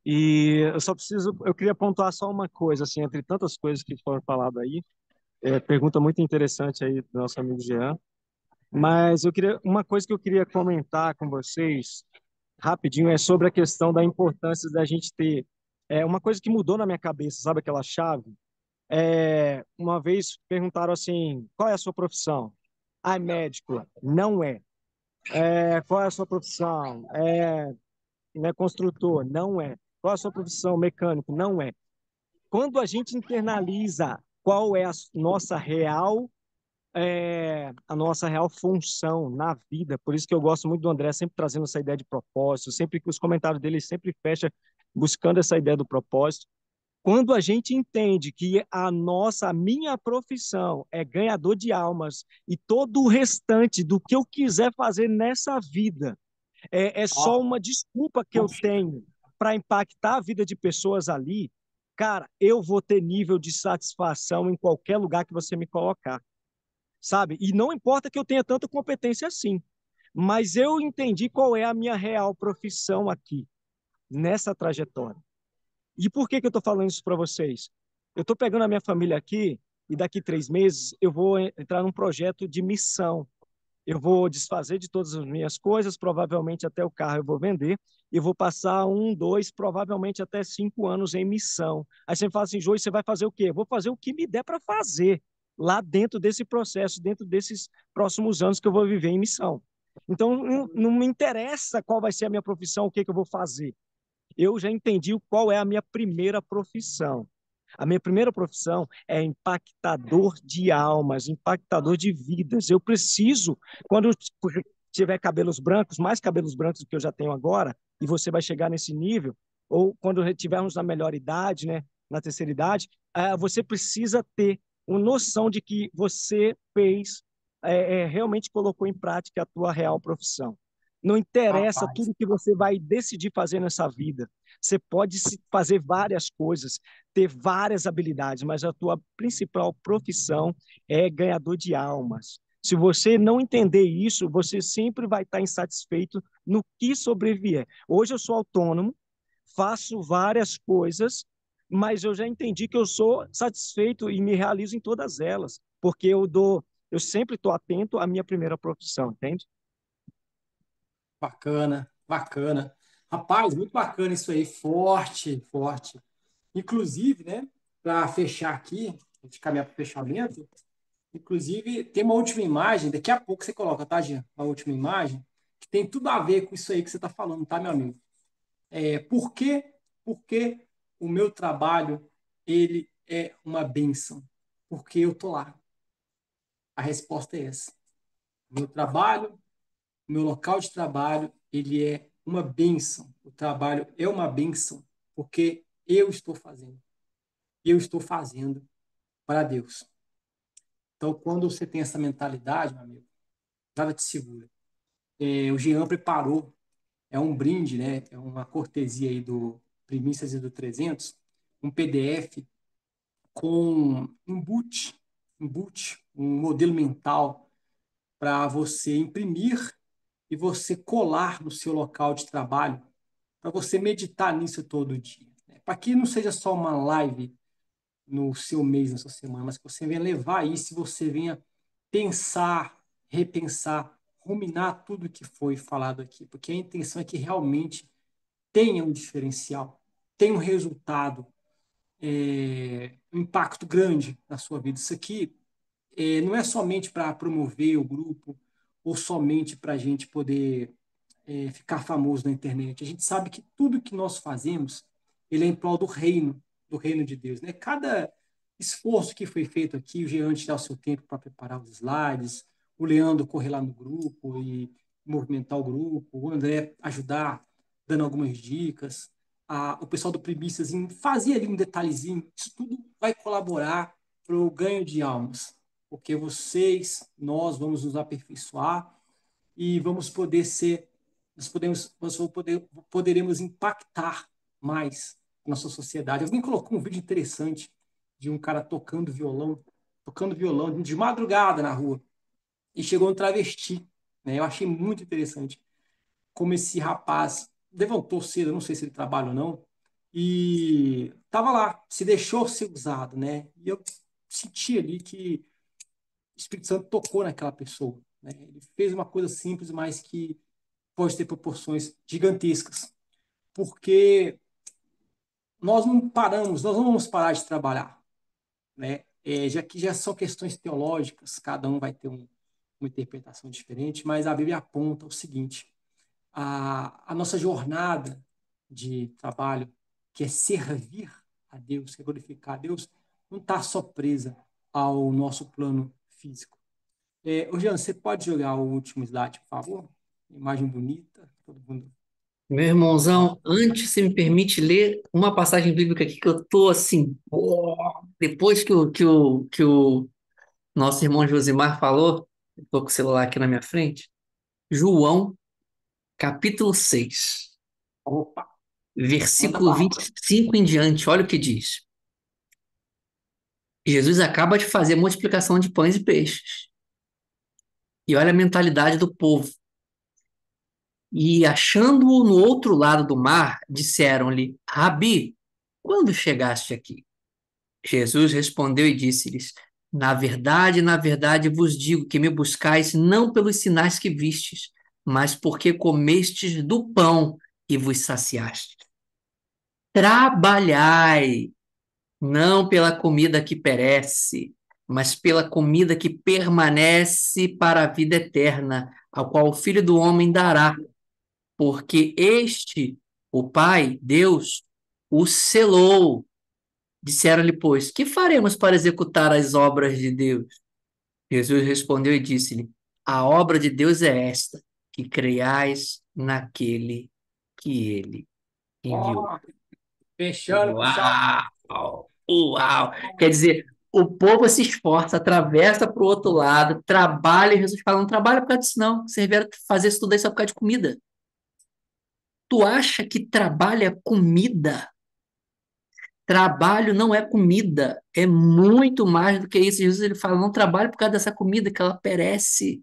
E eu queria pontuar só uma coisa, assim, entre tantas coisas que foram faladas aí. Pergunta muito interessante aí do nosso amigo Jean. Mas uma coisa que eu queria comentar com vocês rapidinho é sobre a questão da importância da gente ter uma coisa que mudou na minha cabeça, sabe aquela chave? Uma vez perguntaram assim, qual é a sua profissão? Ah, médico. Não é. Qual é a sua profissão? Né, construtor. Não é. Qual é a sua profissão? Mecânico. Não é. Quando a gente internaliza qual é a nossa real a nossa real função na vida. Por isso que eu gosto muito do André, sempre trazendo essa ideia de propósito, sempre que os comentários dele sempre fecha buscando essa ideia do propósito. Quando a gente entende que a minha profissão é ganhador de almas e todo o restante do que eu quiser fazer nessa vida é só uma desculpa que eu tenho para impactar a vida de pessoas ali, cara, eu vou ter nível de satisfação em qualquer lugar que você me colocar, sabe? E não importa que eu tenha tanta competência assim, mas eu entendi qual é a minha real profissão aqui, nessa trajetória. E por que que eu estou falando isso para vocês? Eu estou pegando a minha família aqui e daqui 3 meses eu vou entrar num projeto de missão. Eu vou desfazer de todas as minhas coisas, provavelmente até o carro eu vou vender, e vou passar 1, 2, provavelmente até 5 anos em missão. Aí você me fala assim, Joey, você vai fazer o quê? Eu vou fazer o que me der para fazer lá dentro desse processo, dentro desses próximos anos que eu vou viver em missão. Então, não me interessa qual vai ser a minha profissão, o que que eu vou fazer. Eu já entendi qual é a minha primeira profissão. A minha primeira profissão é impactador de almas, impactador de vidas. Eu preciso, quando eu tiver cabelos brancos, mais cabelos brancos do que eu já tenho agora, e você vai chegar nesse nível, ou quando estivermos na melhor idade, né, na terceira idade, você precisa ter uma noção de que você fez, realmente colocou em prática a tua real profissão. Não interessa Rapaz, tudo que você vai decidir fazer nessa vida. Você pode fazer várias coisas, ter várias habilidades, mas a tua principal profissão é ganhador de almas. Se você não entender isso, você sempre vai estar insatisfeito no que sobrevier. Hoje eu sou autônomo, faço várias coisas, mas eu já entendi que eu sou satisfeito e me realizo em todas elas, porque eu sempre estou atento à minha primeira profissão, entende? bacana, bacana. Rapaz, muito bacana isso aí, forte, forte. Inclusive, né, para fechar aqui, a gente caminhar para o fechamento, inclusive tem uma última imagem, daqui a pouco você coloca, tá, Jean? Uma última imagem, que tem tudo a ver com isso aí que você está falando, tá, meu amigo? Por que o meu trabalho, ele é uma bênção? Porque eu tô lá. A resposta é essa. Meu trabalho, meu local de trabalho, ele é uma bênção. O trabalho é uma bênção porque eu estou fazendo. Eu estou fazendo para Deus. Então, quando você tem essa mentalidade, meu amigo, nada te segura. O Jean preparou, é um brinde, né? É uma cortesia aí do Primícias e do 300, um PDF com um modelo mental para você imprimir e você colar no seu local de trabalho, para você meditar nisso todo dia. Né? Para que não seja só uma live no seu mês, na sua semana, mas que você venha levar isso e você venha pensar, repensar, ruminar tudo que foi falado aqui, porque a intenção é que realmente tenha um diferencial, tenha um resultado, um impacto grande na sua vida. Isso aqui não é somente para promover o grupo ou somente para a gente poder ficar famoso na internet. A gente sabe que tudo que nós fazemos, ele é em prol do reino de Deus. Né? Cada esforço que foi feito aqui, o Jean tirar o seu tempo para preparar os slides, o Leandro correr lá no grupo e movimentar o grupo, o André ajudar, dando algumas dicas, o pessoal do Primícias em fazer ali um detalhezinho, isso tudo vai colaborar para o ganho de almas, porque nós vamos nos aperfeiçoar e vamos poder ser, poderemos impactar mais a nossa sociedade. Alguém colocou um vídeo interessante de um cara tocando violão de madrugada na rua, e chegou um travesti, né? Eu achei muito interessante como esse rapaz levantou cedo, eu não sei se ele trabalha ou não, e estava lá, se deixou ser usado, né? E eu senti ali que o Espírito Santo tocou naquela pessoa, né? Ele fez uma coisa simples, mas que pode ter proporções gigantescas, porque nós não vamos parar de trabalhar, né? Já que já são questões teológicas, cada um vai ter uma interpretação diferente, mas a Bíblia aponta o seguinte: a nossa jornada de trabalho, que é servir a Deus, que é glorificar a Deus, não está só presa ao nosso plano físico. Ô, Jean, você pode jogar o último slide, por favor? Imagem bonita, todo mundo. Meu irmãozão, antes você me permite ler uma passagem bíblica aqui que eu tô assim, pô, depois que o nosso irmão Josimar falou, eu tô com o celular aqui na minha frente, João, capítulo 6, Opa, manda versículo bala. 25 em diante, olha o que diz. Jesus acaba de fazer a multiplicação de pães e peixes. E olha a mentalidade do povo. E achando-o no outro lado do mar, disseram-lhe: Rabi, quando chegaste aqui? Jesus respondeu e disse-lhes: na verdade vos digo que me buscais não pelos sinais que vistes, mas porque comestes do pão e vos saciastes. Trabalhai, não pela comida que perece, mas pela comida que permanece para a vida eterna, ao qual o Filho do Homem dará, porque este, o Pai, Deus, o selou. Disseram-lhe, pois, que faremos para executar as obras de Deus? Jesus respondeu e disse-lhe: a obra de Deus é esta, que creiais naquele que ele enviou. Ó, fechando com chave. Uau! Uau! Quer dizer, o povo se esforça, atravessa para o outro lado, trabalha, e Jesus fala: não trabalha por causa disso, não. Vocês vieram fazer isso tudo aí só por causa de comida. Tu acha que trabalho é comida? Trabalho não é comida, é muito mais do que isso. Jesus ele fala: não trabalhe por causa dessa comida que ela perece,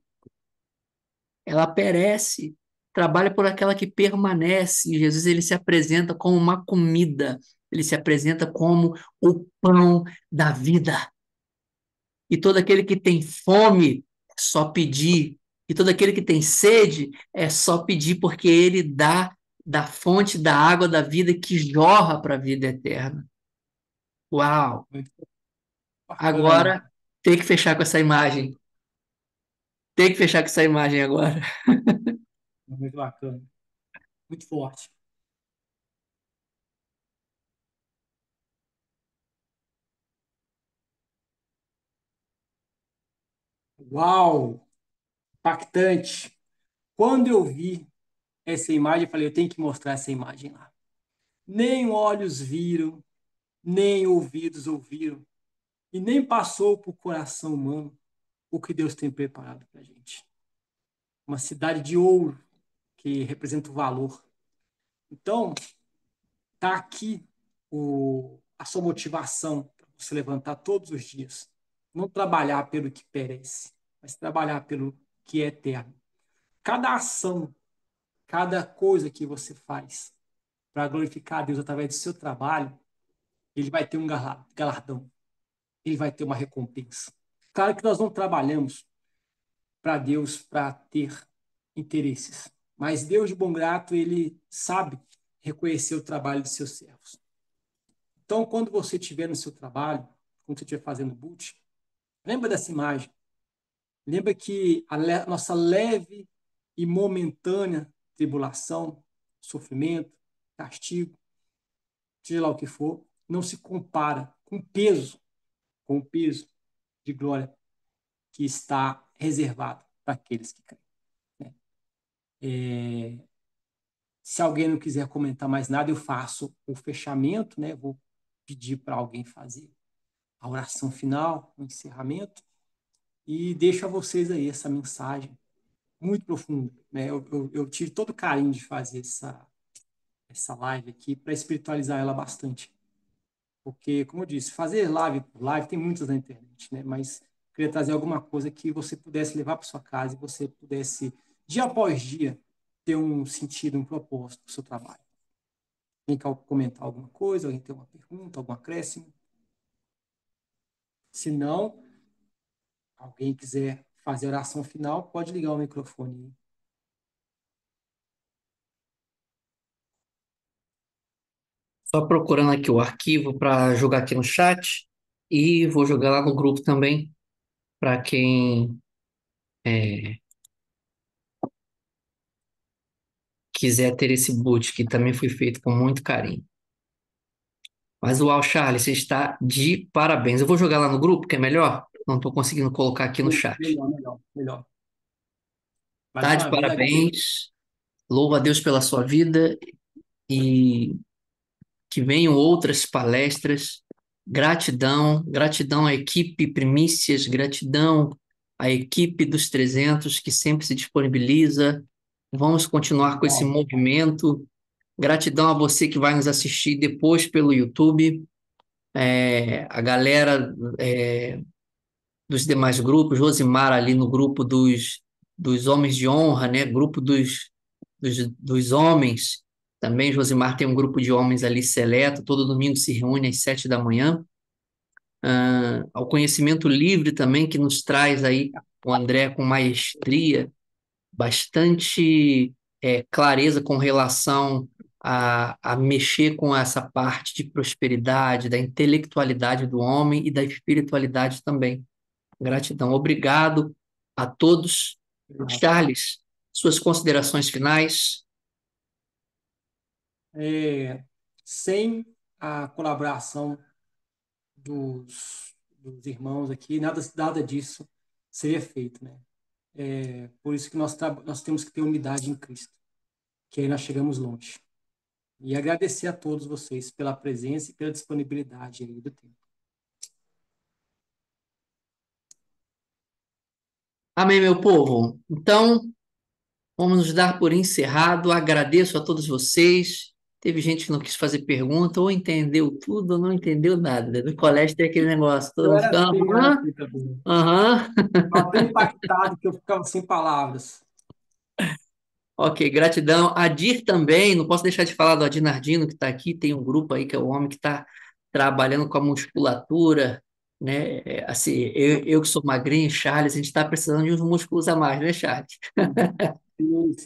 ela perece. Trabalha por aquela que permanece. E Jesus ele se apresenta como uma comida, ele se apresenta como o pão da vida. E todo aquele que tem fome é só pedir, e todo aquele que tem sede é só pedir, porque ele dá da fonte da água da vida que jorra para a vida eterna. Uau! Muito bacana. Agora tem que fechar com essa imagem. Tem que fechar com essa imagem agora. Muito bacana. Muito forte. Uau! Impactante. Quando eu vi essa imagem, eu falei, eu tenho que mostrar essa imagem lá. Nem olhos viram, nem ouvidos ouviram, e nem passou por coração humano o que Deus tem preparado para a gente. Uma cidade de ouro que representa o valor. Então, tá aqui a sua motivação para você levantar todos os dias. Não trabalhar pelo que perece, mas trabalhar pelo que é eterno. Cada ação, cada coisa que você faz para glorificar a Deus através do seu trabalho, ele vai ter um galardão, ele vai ter uma recompensa. Claro que nós não trabalhamos para Deus para ter interesses, mas Deus de bom grato, ele sabe reconhecer o trabalho de seus servos. Então, quando você estiver no seu trabalho, quando você estiver fazendo boot, lembra dessa imagem. Lembra que nossa leve e momentânea tribulação, sofrimento, castigo, seja lá o que for, não se compara com o peso de glória que está reservado para aqueles que creem. Né? Se alguém não quiser comentar mais nada, eu faço o fechamento, né? Vou pedir para alguém fazer a oração final, o encerramento, e deixo a vocês aí essa mensagem muito profunda. Né? Eu tive todo o carinho de fazer essa live aqui para espiritualizar ela bastante. Porque, como eu disse, fazer live por live tem muitas na internet, né? Mas eu queria trazer alguma coisa que você pudesse levar para sua casa e você pudesse, dia após dia, ter um sentido, um propósito para o seu trabalho. Alguém quer comentar alguma coisa? Alguém tem uma pergunta, algum acréscimo? Se não, alguém quiser fazer a oração final, pode ligar o microfone. Só procurando aqui o arquivo para jogar aqui no chat e vou jogar lá no grupo também para quem é, quiser ter esse boot que também foi feito com muito carinho. Mas uau, Charles, você está de parabéns. Eu vou jogar lá no grupo, que é melhor. não estou conseguindo colocar aqui no chat. Melhor, melhor, melhor. Mais Tá de uma vez, agradeço. parabéns. Louvo a Deus pela sua vida e que venham outras palestras. Gratidão, gratidão à equipe Primícias, gratidão à equipe dos 300 que sempre se disponibiliza. Vamos continuar com esse movimento. Gratidão a você que vai nos assistir depois pelo YouTube. A galera dos demais grupos, Josimar ali no grupo dos Homens de Honra, né? Grupo dos homens. Também Josimar tem um grupo de homens ali seleto, todo domingo se reúne às 7 da manhã. Ao conhecimento livre também, que nos traz aí o André com maestria, bastante clareza com relação a mexer com essa parte de prosperidade, da intelectualidade do homem e da espiritualidade também. Gratidão. Obrigado a todos. Charles, suas considerações finais. Sem a colaboração dos irmãos aqui, nada disso seria feito, né? Por isso que nós temos que ter unidade em Cristo, que aí nós chegamos longe. E agradecer a todos vocês pela presença e pela disponibilidade aí do tempo. Amém, meu povo. Então, vamos nos dar por encerrado. Agradeço a todos vocês. Teve gente que não quis fazer pergunta, ou entendeu tudo, ou não entendeu nada. No colégio tem aquele negócio, todo Eu mundo era fica, assim, aham, também. aham. Estava tão impactado que eu ficava sem palavras. Ok, gratidão. Adir também, não posso deixar de falar do Adir Nardino, que está aqui, tem um grupo aí que é o homem que está trabalhando com a musculatura, né? Assim, eu que sou magrinho, Charles, a gente está precisando de uns músculos a mais, né, Charles?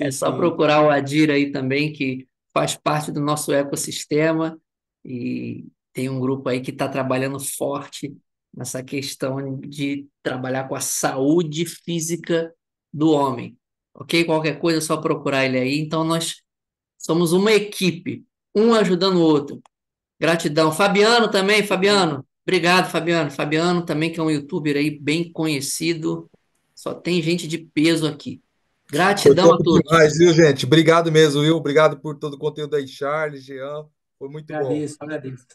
É só Sim. procurar o Adir aí também, que faz parte do nosso ecossistema e tem um grupo aí que está trabalhando forte nessa questão de trabalhar com a saúde física do homem. Ok? Qualquer coisa é só procurar ele aí. Então, nós somos uma equipe, um ajudando o outro. Gratidão. Fabiano também, Fabiano. Obrigado, Fabiano. Fabiano também, que é um youtuber aí bem conhecido. Só tem gente de peso aqui. Foi Gratidão a top todos. demais, viu, gente? Obrigado mesmo, viu? Obrigado por todo o conteúdo aí, Charles, Jean. Foi muito bom. Agradeço.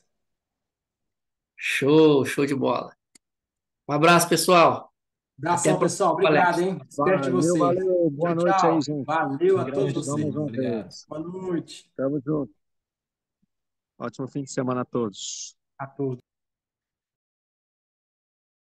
Show, show de bola. Um abraço, pessoal. Até a Abração, próxima pessoal. Obrigado, palestra. hein? Espero de Valeu, vocês. valeu. Boa Tchau, noite aí, tchau. gente. Valeu a todos Gratidão vocês. mais uma Obrigado. vez. Boa noite Tamo junto. Ótimo fim de semana a todos. a todos.